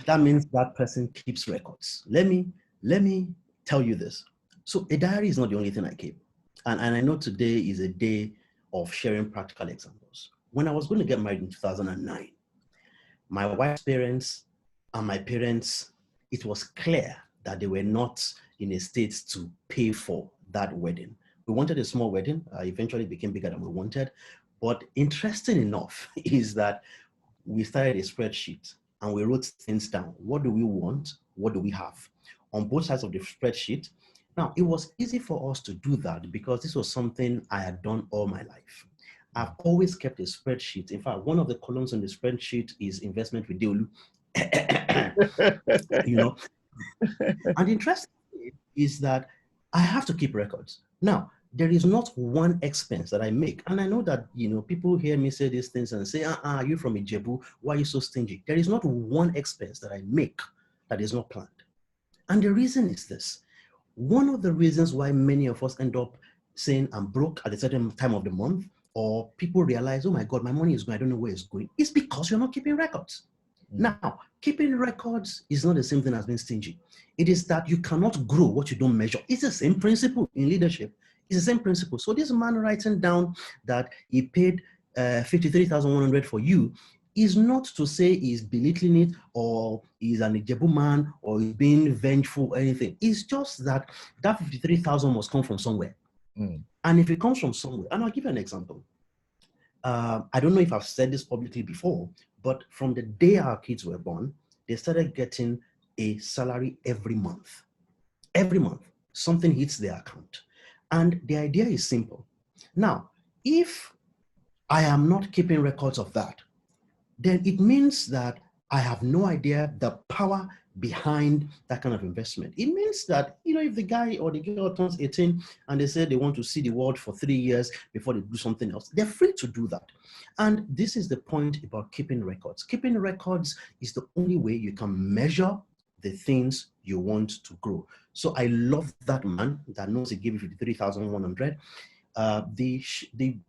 that means that person keeps records. Let me tell you this. So a diary is not the only thing I keep. And I know today is a day of sharing practical examples. When I was going to get married in 2009, my wife's parents and my parents, it was clear that they were not in a state to pay for that wedding. We wanted a small wedding. Eventually it became bigger than we wanted. But interesting enough is that we started a spreadsheet and we wrote things down. What do we want? What do we have? On both sides of the spreadsheet. Now, it was easy for us to do that because this was something I had done all my life. I've always kept a spreadsheet. In fact, one of the columns on the spreadsheet is investment with Deolu. You know, and the interesting thing is that I have to keep records. Now, there is not one expense that I make. And I know that, you know, people hear me say these things and say, are you from Ijebu? Why are you so stingy? There is not one expense that I make that is not planned. And the reason is this. One of the reasons why many of us end up saying I'm broke at a certain time of the month, or people realize, oh my God, my money is going, I don't know where it's going, is because you're not keeping records. Now, keeping records is not the same thing as being stingy. It is that you cannot grow what you don't measure. It's the same principle in leadership. It's the same principle. So this man writing down that he paid 53,100 for you is not to say he's belittling it or he's an Ijebu man or he's being vengeful or anything. It's just that 53,000 must come from somewhere. And if it comes from somewhere, and I'll give you an example. I don't know if I've said this publicly before, but from the day our kids were born, they started getting a salary every month. Every month, something hits their account. And the idea is simple. Now, if I am not keeping records of that, then it means that I have no idea the power behind that kind of investment. It means that, you know, if the guy or the girl turns 18 and they say they want to see the world for 3 years before they do something else, they're free to do that. And this is the point about keeping records. Keeping records is the only way you can measure the things you want to grow. So I love that man that knows he gave you 53,100. The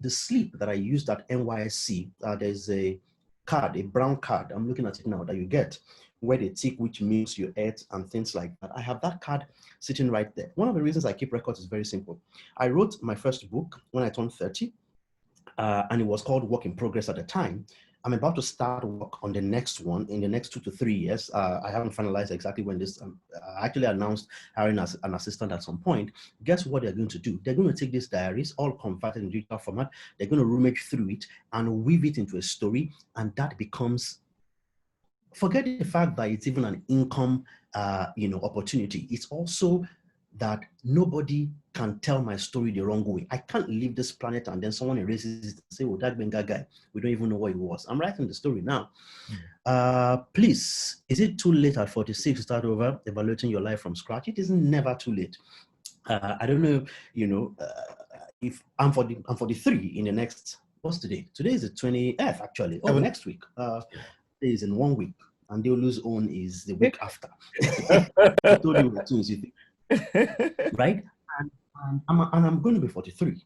slip that I used at NYSC, there's a card, a brown card, I'm looking at it now, that you get where they tick which meals you ate and things like that. I have that card sitting right there. One of the reasons I keep records is very simple. I wrote my first book when I turned 30, and it was called Work in Progress at the time. I'm about to start work on the next one in the next 2 to 3 years. I haven't finalized exactly when this, I actually announced hiring as an assistant at some point. Guess what they're going to do? They're going to take these diaries, all converted in digital format. They're going to rummage through it and weave it into a story. And that becomes, forget the fact that it's even an income, opportunity. It's also that nobody can tell my story the wrong way. I can't leave this planet and then someone erases it and say, oh, that Gbenga guy, we don't even know what he was. I'm writing the story now. Please, is it too late at 46 to start over evaluating your life from scratch? It is never too late. I don't know, if I'm 43 in the next, what's today? Today is the 20th, actually. Oh, next week. Today is in 1 week. And Deolu's own is the week after. I told you the twins, you think. Right? And I'm going to be 43.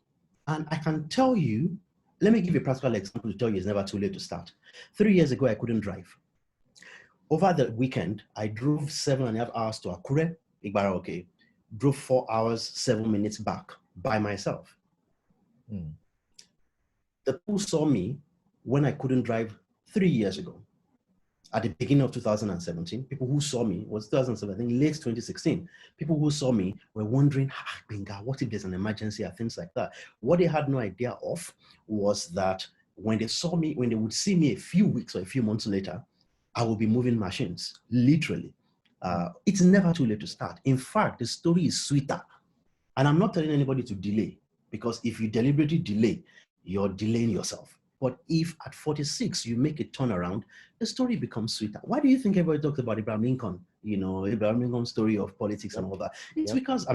And I can tell you, let me give you a practical example to tell you it's never too late to start. 3 years ago, I couldn't drive. Over the weekend, I drove 7.5 hours to Akure, Igbara, okay. Drove 4 hours, 7 minutes back by myself. The people saw me when I couldn't drive 3 years ago. At the beginning of 2017, people who saw me, was 2017, late 2016, people who saw me were wondering, Gbenga, what if there's an emergency or things like that? What they had no idea of was that when they saw me, when they would see me a few weeks or a few months later, I will be moving machines, literally. It's never too late to start. In fact, the story is sweeter. And I'm not telling anybody to delay, because if you deliberately delay, you're delaying yourself. But if at 46 you make a turnaround, the story becomes sweeter. Why do you think everybody talks about Abraham Lincoln? Abraham Lincoln's story of politics and all that. It's because,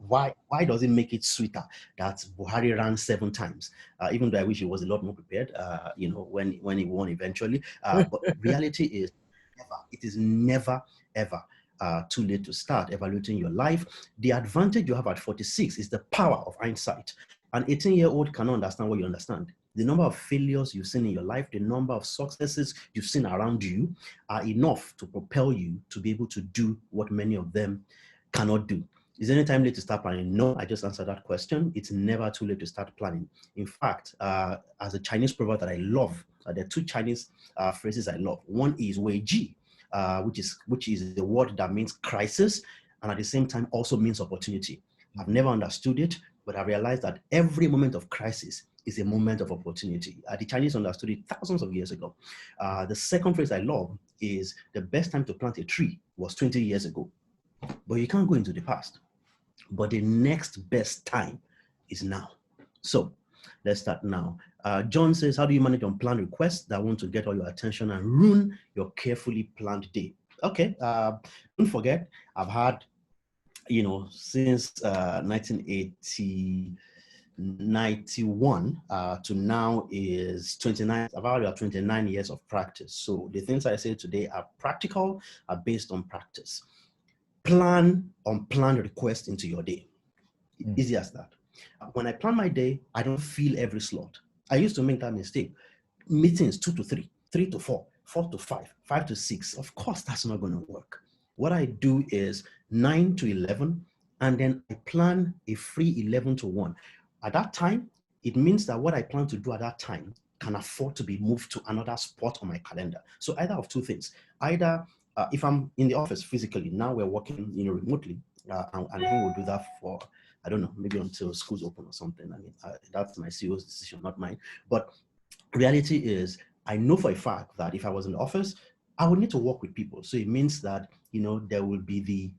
why does it make it sweeter that Buhari ran 7 times? Even though I wish he was a lot more prepared, when he won eventually. But reality is, it is never, ever too late to start evaluating your life. The advantage you have at 46 is the power of hindsight. An 18-year-old cannot understand what you understand. The number of failures you've seen in your life, the number of successes you've seen around you are enough to propel you to be able to do what many of them cannot do. Is there any time late to start planning? No, I just answered that question. It's never too late to start planning. In fact, as a Chinese proverb that I love, there are two Chinese phrases I love. One is Wei Ji, which is the word that means crisis, and at the same time also means opportunity. I've never understood it, but I realized that every moment of crisis is a moment of opportunity. The Chinese understood it thousands of years ago. The second phrase I love is the best time to plant a tree was 20 years ago. But you can't go into the past. But the next best time is now. So let's start now. John says, how do you manage unplanned requests that want to get all your attention and ruin your carefully planned day? Okay, don't forget, I've had, since 1991 to now is 29, about 29 years of practice. So the things I say today are practical, are based on practice. Plan unplanned requests into your day. Easy as that. When I plan my day, I don't fill every slot. I used to make that mistake. Meetings 2 to 3, 3 to 4, 4 to 5, 5 to 6. Of course, that's not going to work. What I do is 9 to 11, and then I plan a free 11 to 1. At that time, it means that what I plan to do at that time can afford to be moved to another spot on my calendar. So either of two things. Either if I'm in the office physically, now we're working remotely, and I think we'll do that for, I don't know, maybe until school's open or something. I mean, that's my CEO's decision, not mine. But reality is, I know for a fact that if I was in the office, I would need to work with people. So it means that, there will be the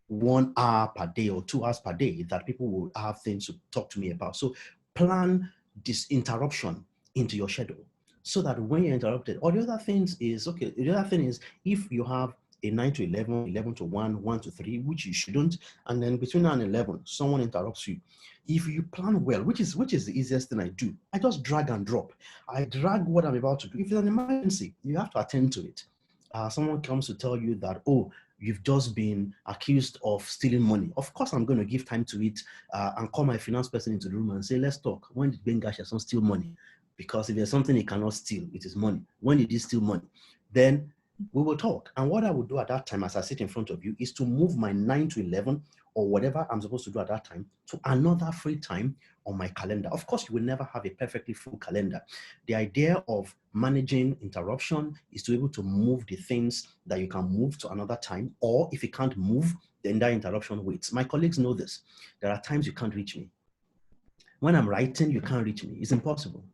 1 hour per day or 2 hours per day that people will have things to talk to me about. So plan this interruption into your schedule so that when you're interrupted, or the other things is, okay, the other thing is if you have a 9 to 11, 11 to 1, 1 to 3, which you shouldn't, and then between 9 and 11, someone interrupts you. If you plan well, which is the easiest thing I do, I just drag and drop. I drag what I'm about to do. If there's an emergency, you have to attend to it. Someone comes to tell you that, oh, you've just been accused of stealing money. Of course, I'm going to give time to it and call my finance person into the room and say, let's talk. When did Gbenga Sesan steal money? Because if there's something he cannot steal, it is money. When did he steal money? Then we will talk. And what I would do at that time as I sit in front of you is to move my 9 to 11 or whatever I'm supposed to do at that time to another free time on my calendar. Of course, you will never have a perfectly full calendar. The idea of managing interruption is to be able to move the things that you can move to another time, or if you can't move, then that interruption waits. My colleagues know this. There are times you can't reach me. When I'm writing, you can't reach me. It's impossible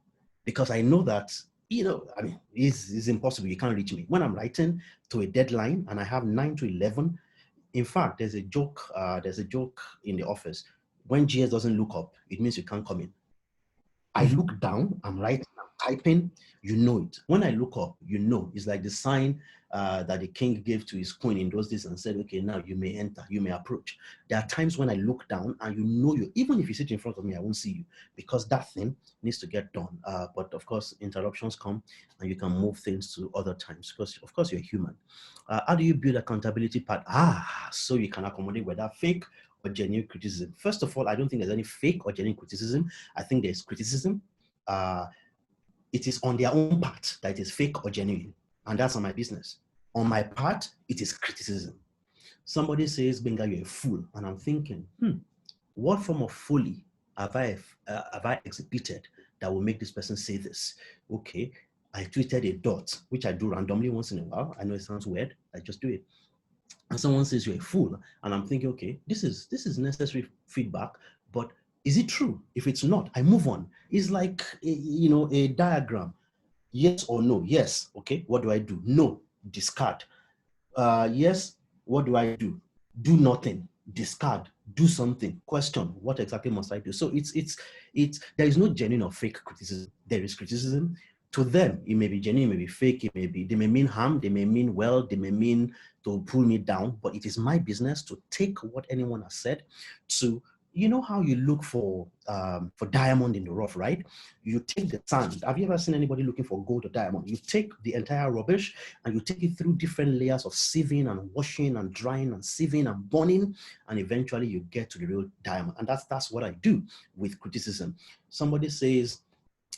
because I know that it's impossible. You can't reach me. When I'm writing to a deadline and I have 9 to 11, in fact, there's a joke in the office. When GS doesn't look up, it means you can't come in. I look down, I'm writing, I'm typing, you know it. When I look up, it's like the sign that the king gave to his queen in those days and said, okay, now you may enter, you may approach. There are times when I look down and even if you sit in front of me, I won't see you because that thing needs to get done. But of course, interruptions come and you can move things to other times because of course you're human. How do you build accountability part? So you can accommodate whether fake or genuine criticism. First of all, I don't think there's any fake or genuine criticism. I think there's criticism. It is on their own part that it is fake or genuine, and that's on my business. On my part, it is criticism. Somebody says, Gbenga, you're a fool. And I'm thinking, what form of folly have I exhibited that will make this person say this? Okay, I tweeted a dot, which I do randomly once in a while. I know it sounds weird. I just do it. And someone says you're a fool, and I'm thinking, okay, this is necessary feedback, but is it true? If it's not, I move on. It's like a diagram. Yes or no? Yes. Okay. What do I do? No. Discard. Yes. What do I do? Do nothing. Discard. Do something. Question. What exactly must I do? So it's there is no genuine or fake criticism. There is criticism. To them, it may be genuine, it may be fake, they may mean harm, they may mean well, they may mean to pull me down, but it is my business to take what anyone has said to you know how you look for diamond in the rough, right? You take the sand. Have you ever seen anybody looking for gold or diamond? You take the entire rubbish and you take it through different layers of sieving and washing and drying and sieving and burning, and eventually you get to the real diamond. And that's what I do with criticism. Somebody says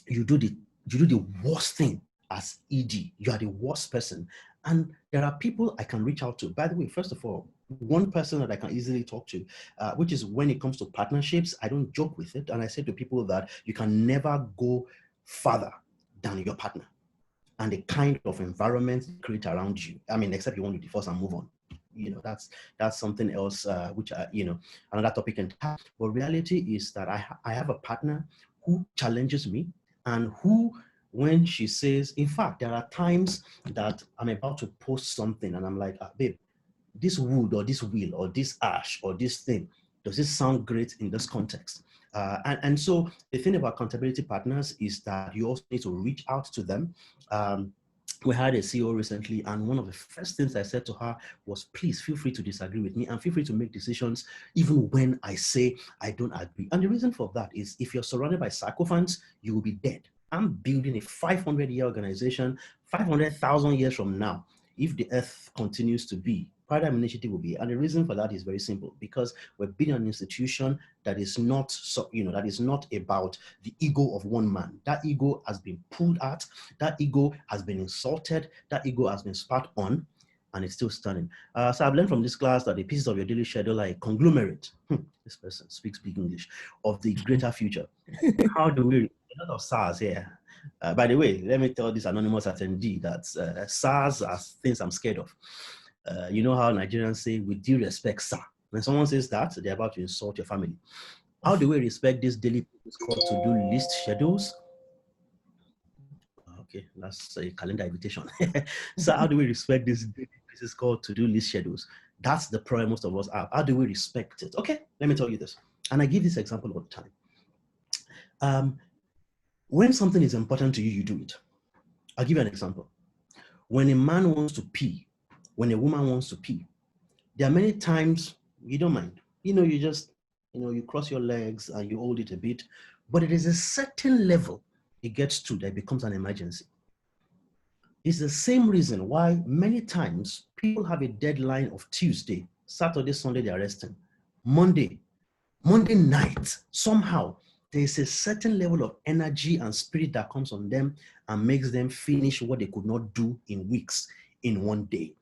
you do the worst thing as ED. You are the worst person. And there are people I can reach out to. By the way, first of all, one person that I can easily talk to, which is when it comes to partnerships, I don't joke with it. And I say to people that you can never go farther than your partner and the kind of environment you create around you. I mean, except you want to divorce and move on. That's something else, which another topic entirely. But reality is that I have a partner who challenges me and who, when she says, in fact, there are times that I'm about to post something and I'm like, babe, this wood or this wheel or this ash or this thing, does this sound great in this context? And so the thing about accountability partners is that you also need to reach out to them. We had a CEO recently, and one of the first things I said to her was, please feel free to disagree with me and feel free to make decisions even when I say I don't agree. And the reason for that is if you're surrounded by sycophants, you will be dead. I'm building a 500-year organization, 500,000 years from now. If the earth continues to be, Paradigm Initiative will be. And the reason for that is very simple, because we're building an institution that is not, that is not about the ego of one man. That ego has been pulled out. That ego has been insulted. That ego has been spat on, and it's still standing. So I've learned from this class that the pieces of your daily schedule are a conglomerate. This person speaks big English of the greater future. How do we? A lot of SARS here. By the way, let me tell this anonymous attendee that SARS are things I'm scared of. You know how Nigerians say, with due respect, sir. When someone says that, they're about to insult your family. How do we respect this daily called to-do list schedules? Okay, that's a calendar invitation. So how do we respect this is called to-do list schedules? That's the problem most of us have. How do we respect it? Okay, let me tell you this. And I give this example all the time. When something is important to you, you do it. I'll give you an example. When a man wants to pee, when a woman wants to pee, there are many times you don't mind. You just, you cross your legs and you hold it a bit, but it is a certain level it gets to that becomes an emergency. It's the same reason why many times people have a deadline of Tuesday, Saturday, Sunday, they're resting. Monday night, somehow, there's a certain level of energy and spirit that comes on them and makes them finish what they could not do in weeks, in one day.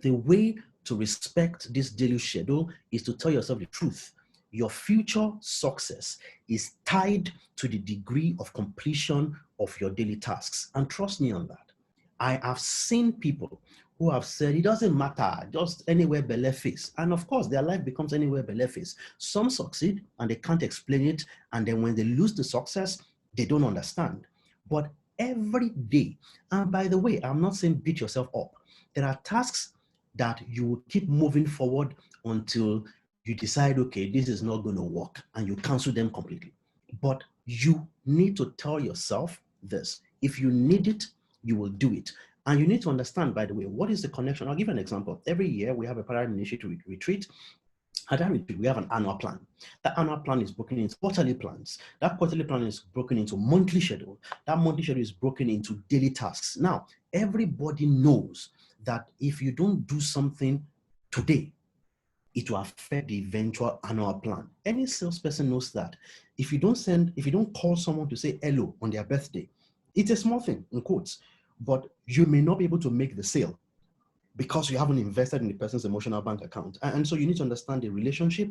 The way to respect this daily schedule is to tell yourself the truth. Your future success is tied to the degree of completion of your daily tasks. And trust me on that. I have seen people who have said, it doesn't matter, just anywhere belle face. And of course, their life becomes anywhere belle face. Some succeed and they can't explain it. And then when they lose the success, they don't understand. But every day, and by the way, I'm not saying beat yourself up. There are tasks that you will keep moving forward until you decide, okay, this is not going to work, and you cancel them completely. But you need to tell yourself this. If you need it, you will do it. And you need to understand, by the way, what is the connection? I'll give you an example. Every year we have a Paradigm Initiative retreat. At that retreat, we have an annual plan. That annual plan is broken into quarterly plans. That quarterly plan is broken into monthly schedule. That monthly schedule is broken into daily tasks. Now, everybody knows that if you don't do something today, it will affect the eventual annual plan. Any salesperson knows that. If you don't call someone to say hello on their birthday, it's a small thing, in quotes, but you may not be able to make the sale because you haven't invested in the person's emotional bank account. And so you need to understand the relationship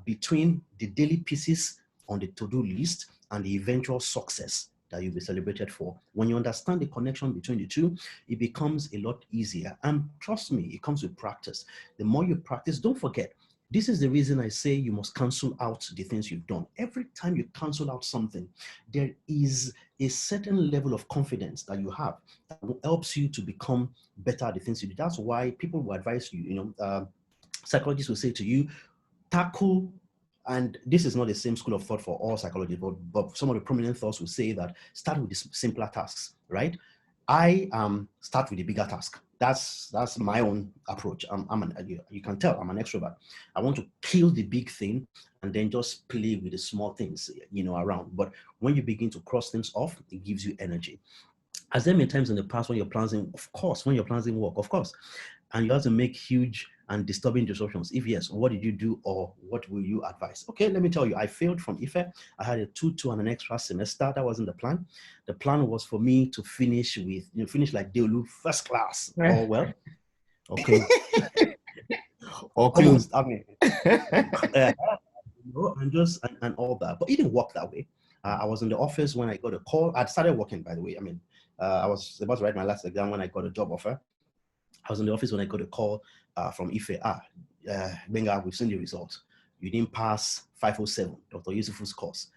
between the daily pieces on the to-do list and the eventual success that you'll be celebrated for. When you understand the connection between the two, it becomes a lot easier. And trust me, it comes with practice. The more you practice, don't forget, this is the reason I say you must cancel out the things you've done. Every time you cancel out something, there is a certain level of confidence that you have that helps you to become better at the things you do. That's why people will advise you, psychologists will say to you, tackle, and this is not the same school of thought for all psychologists, but some of the prominent thoughts will say that start with the simpler tasks, right? I start with the bigger task. that's my own approach. You can tell I'm an extrovert. I want to kill the big thing and then just play with the small things, around. But when you begin to cross things off, it gives you energy. Has there been times in the past when your plans didn't, of course, when your plans didn't work, of course, and you have to make huge and disturbing disruptions? If yes, what did you do, or what will you advise? Okay, let me tell you, I failed from IFE. I had a 2-2 and an extra semester. That wasn't the plan. The plan was for me to finish with, finish like Deolu, first class, or well, or close. Or close. Almost, I mean, and all that. But it didn't work that way. I was in the office when I got a call. I'd started working, by the way. I mean, I was about to write my last exam when I got a job offer. I was in the office when I got a call from IFE. Gbenga, we've seen the results. You didn't pass 507, Dr. Yusufu's course.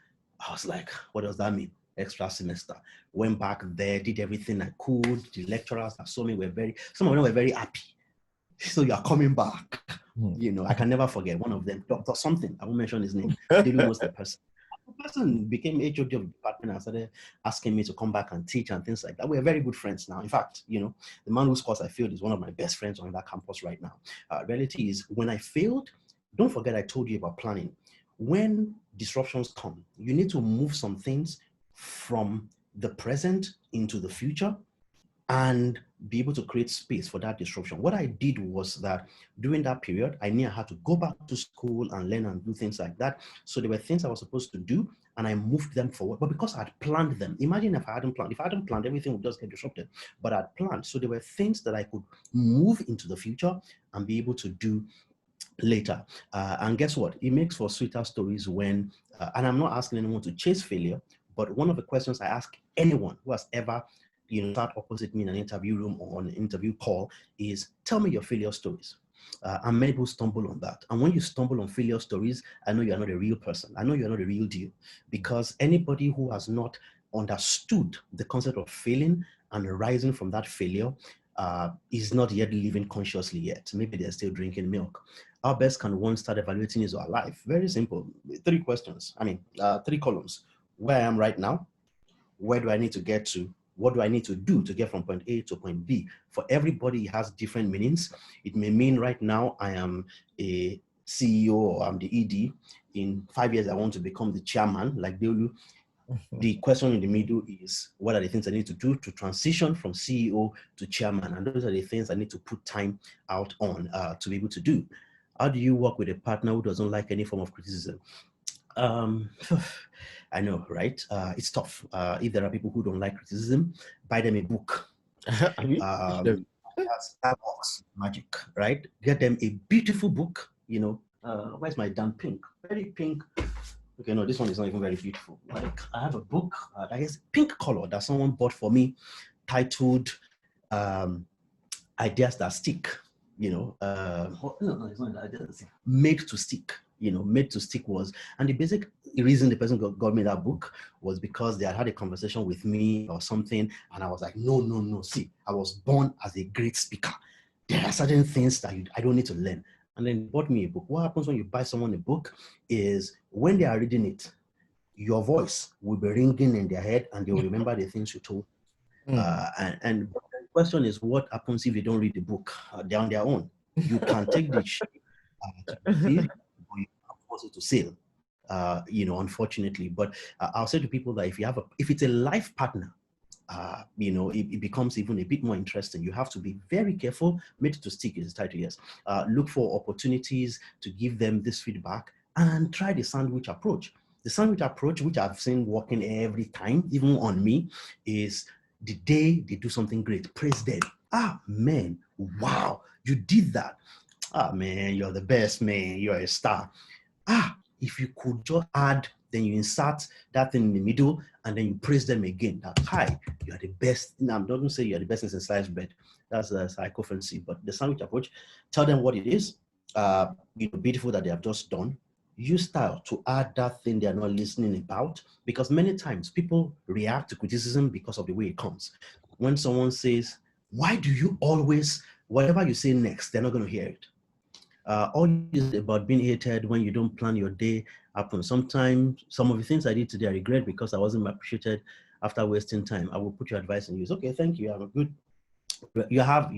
I was like, what does that mean? Extra semester. Went back there, did everything I could. The lecturers that saw me some of them were very happy. So you're coming back. I can never forget one of them, Dr. Something. I won't mention his name. Didn't know the person. The person became HOD of the department and started asking me to come back and teach and things like that. We're very good friends now. In fact, the man whose course I failed is one of my best friends on that campus right now. Reality is, when I failed, don't forget I told you about planning. When disruptions come, you need to move some things from the present into the future and be able to create space for that disruption. What I did was that during that period, I knew I had to go back to school and learn and do things like that. So there were things I was supposed to do and I moved them forward. But because I had planned them, imagine if I hadn't planned, everything would just get disrupted. But I'd planned. So there were things that I could move into the future and be able to do later. And guess what? It makes for sweeter stories when, and I'm not asking anyone to chase failure, but one of the questions I ask anyone who has ever sat opposite me in an interview room or on an interview call is, tell me your failure stories. And many people stumble on that. And when you stumble on failure stories, I know you're not a real person. I know you're not a real deal, because anybody who has not understood the concept of failing and rising from that failure is not yet living consciously yet. Maybe they're still drinking milk. How best can one start evaluating his or her life? Very simple. 3 questions. 3 columns. Where I am right now, where do I need to get to? What do I need to do to get from point A to point B? For everybody, it has different meanings. It may mean right now I am a CEO or I'm the ED. In 5 years, I want to become the chairman, like Deolu. The question in the middle is, what are the things I need to do to transition from CEO to chairman? And those are the things I need to put time out on to be able to do. How do you work with a partner who doesn't like any form of criticism? I know, right? It's tough. If there are people who don't like criticism, buy them a book. That works magic, right? Get them a beautiful book. Where's my damn pink? Very pink. Okay, no, this one is not even very beautiful. Like, I have a book that is pink color that someone bought for me, titled "Ideas That Stick." No, it's not Ideas That Stick. Made to Stick. Made to Stick was, and the basic reason the person got me that book was because they had a conversation with me or something, and I was like, no. See, I was born as a great speaker. There are certain things that I don't need to learn. And then bought me a book. What happens when you buy someone a book is, when they are reading it, your voice will be ringing in their head and they will remember the things you told. And the question is, what happens if you don't read the book? They're on their own. You can take the ship to the field, or you can force it to sail. Unfortunately. But I'll say to people that if it's a life partner, it becomes even a bit more interesting. You have to be very careful. Made to Stick is the title, yes. Look for opportunities to give them this feedback and try the sandwich approach. The sandwich approach, which I've seen working every time, even on me, is the day they do something great, praise them. Ah, man, wow, you did that. Ah, man, you're the best, man, you're a star. Ah, if you could just add, then you insert that thing in the middle, and then you praise them again. That, hi, you are the best. Now, I'm not going to say you're the best in sliced bread. That's a psychophancy. But the sandwich approach, tell them what it is. Beautiful that they have just done. Use style to add that thing they are not listening about. Because many times people react to criticism because of the way it comes. When someone says, why do you always, whatever you say next, they're not going to hear it. All is about being hated when you don't plan your day happen. Sometimes some of the things I did today I regret because I wasn't appreciated after wasting time. I will put your advice and use. Okay, thank you. Have a good You have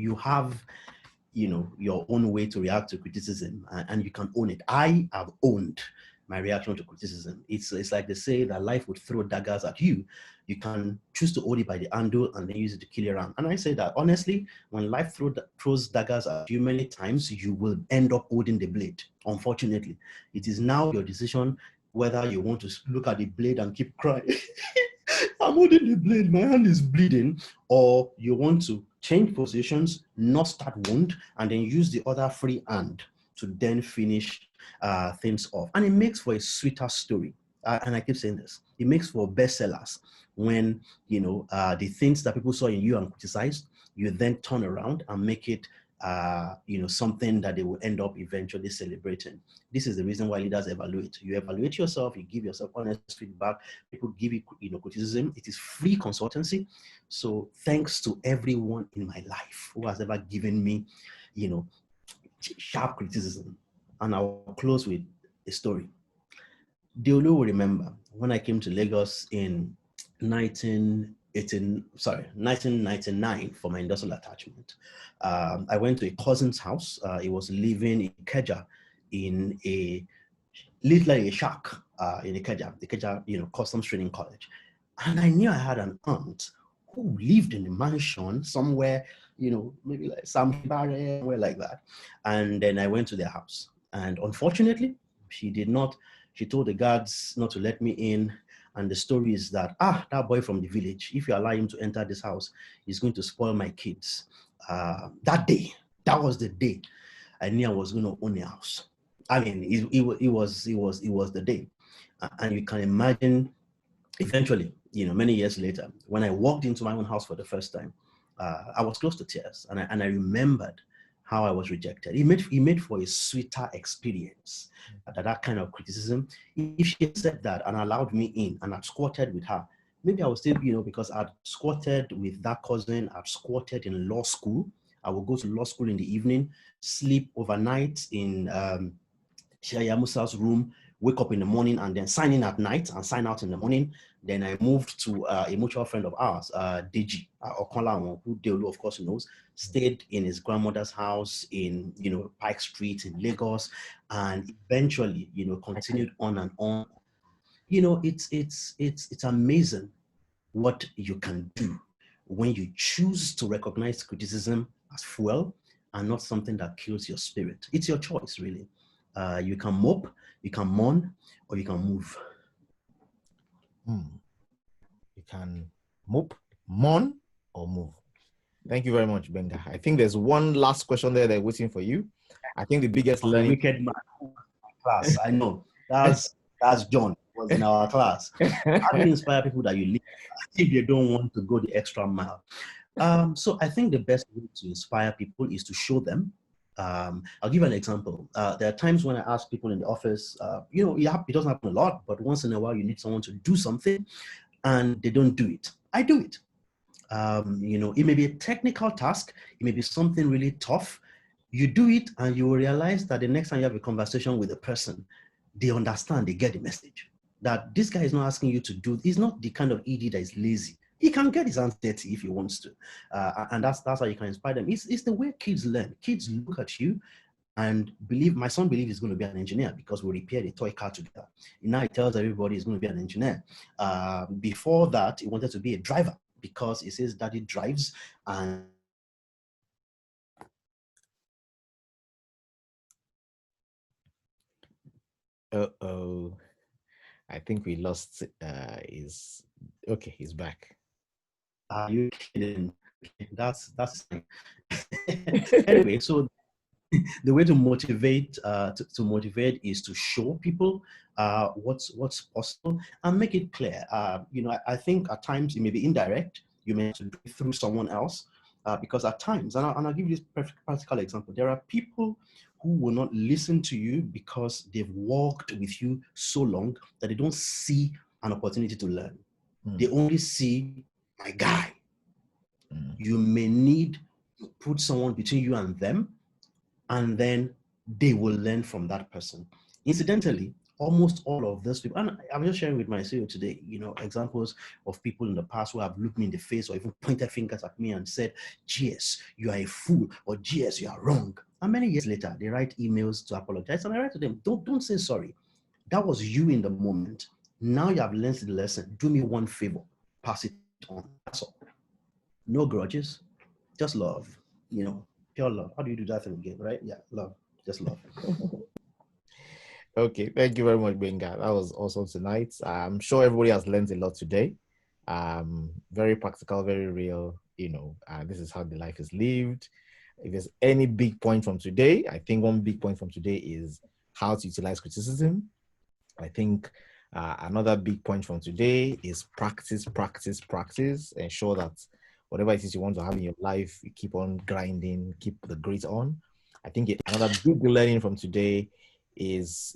your own way to react to criticism, and you can own it. I have owned my reaction to criticism. It's like they say that life would throw daggers at you. You can choose to hold it by the handle and then use it to kill your ram. And I say that honestly, when life throws daggers at you many times, you will end up holding the blade. Unfortunately, it is now your decision whether you want to look at the blade and keep crying. I'm holding the blade, my hand is bleeding, or you want to change positions, not start wound, and then use the other free hand to then finish things off. And it makes for a sweeter story. And I keep saying this, it makes for bestsellers when, the things that people saw in you and criticized, you then turn around and make it something that they will end up eventually celebrating. This is the reason why leaders evaluate. You evaluate yourself, you give yourself honest feedback, people give you, criticism. It is free consultancy. So thanks to everyone in my life who has ever given me, sharp criticism. And I'll close with a story. Deolu will remember when I came to Lagos in 1999 for my industrial attachment. I went to a cousin's house. He was living in Ikeja in literally a shack in Ikeja, Customs Training College. And I knew I had an aunt who lived in a mansion somewhere, maybe like Samhibare, somewhere like that. And then I went to their house. And unfortunately, she told the guards not to let me in. And the story is that, that boy from the village, if you allow him to enter this house, he's going to spoil my kids. That was the day I knew I was going to own a house. I mean, it was the day. And you can imagine, eventually, many years later, when I walked into my own house for the first time, I was close to tears. And I remembered how I was rejected. It made for a sweeter experience. That kind of criticism. If she had said that and allowed me in and I'd squatted with her, maybe I would still, because I'd squatted with that cousin, I'd squatted in law school. I would go to law school in the evening, sleep overnight in Shaya Musa's room, wake up in the morning and then sign in at night and sign out in the morning. Then I moved to a mutual friend of ours, Deji Okonla, who Deolu of course knows, stayed in his grandmother's house in, Pike Street in Lagos, and eventually, continued on and on. It's amazing what you can do when you choose to recognize criticism as fuel and not something that kills your spirit. It's your choice, really. You can mope, you can mourn, or you can move. You can mope, mourn, or move. Thank you very much, Gbenga. I think there's one last question there that's waiting for you. I think the biggest learning. Wicked man class. I know. That's John was in our class. How do you inspire people that you lead if they don't want to go the extra mile? So I think the best way to inspire people is to show them. I'll give you an example. There are times when I ask people in the office, it doesn't happen a lot, but once in a while you need someone to do something and they don't do it. I do it. It may be a technical task. It may be something really tough. You do it and you will realize that the next time you have a conversation with a person, they understand, they get the message that this guy is not asking you to do. He's not the kind of ED that is lazy. He can get his hands dirty if he wants to. And that's how you can inspire them. It's the way kids learn. Kids look at you and my son believes he's going to be an engineer because we repaired a toy car together. Now he tells everybody he's going to be an engineer. Before that, he wanted to be a driver because he says daddy drives and Uh-oh. I think we lost he's back. Are you kidding? That's anyway, so the way to motivate is to show people what's possible and make it clear. I think at times it may be indirect. You may have to do it through someone else because at times, and I'll give you this practical example. There are people who will not listen to you because they've worked with you so long that they don't see an opportunity to learn. They only see my guy. You may need to put someone between you and them, and then they will learn from that person. Incidentally, almost all of those people, and I'm just sharing with my CEO today, examples of people in the past who have looked me in the face or even pointed fingers at me and said, GS, you are a fool, or GS, you are wrong. And many years later, they write emails to apologize, and I write to them, don't say sorry. That was you in the moment. Now you have learned the lesson. Do me one favor, pass it on. That's all. No grudges, just love, pure love. How do you do that thing again, right? Yeah, love, just love. Okay, thank you very much, Gbenga. That was awesome tonight. I'm sure everybody has learned a lot today. Very practical, very real. This is how the life is lived. If there's any big point from today, I think one big point from today is how to utilize criticism. I think another big point from today is practice, practice, practice. Ensure that whatever it is you want to have in your life, you keep on grinding, keep the grit on. I think another big learning from today is,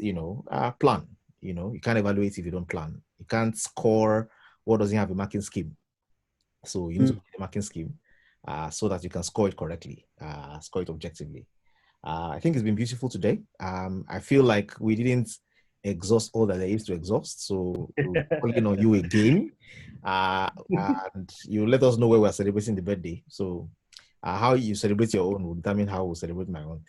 plan. You can't evaluate if you don't plan. You can't score what doesn't have a marking scheme. So you need to make a marking scheme so that you can score it correctly, score it objectively. I think it's been beautiful today. I feel like we didn't exhaust all that there is to exhaust. So we're calling on you again. And you let us know where we're celebrating the birthday. So how you celebrate your own will determine how we'll celebrate my own.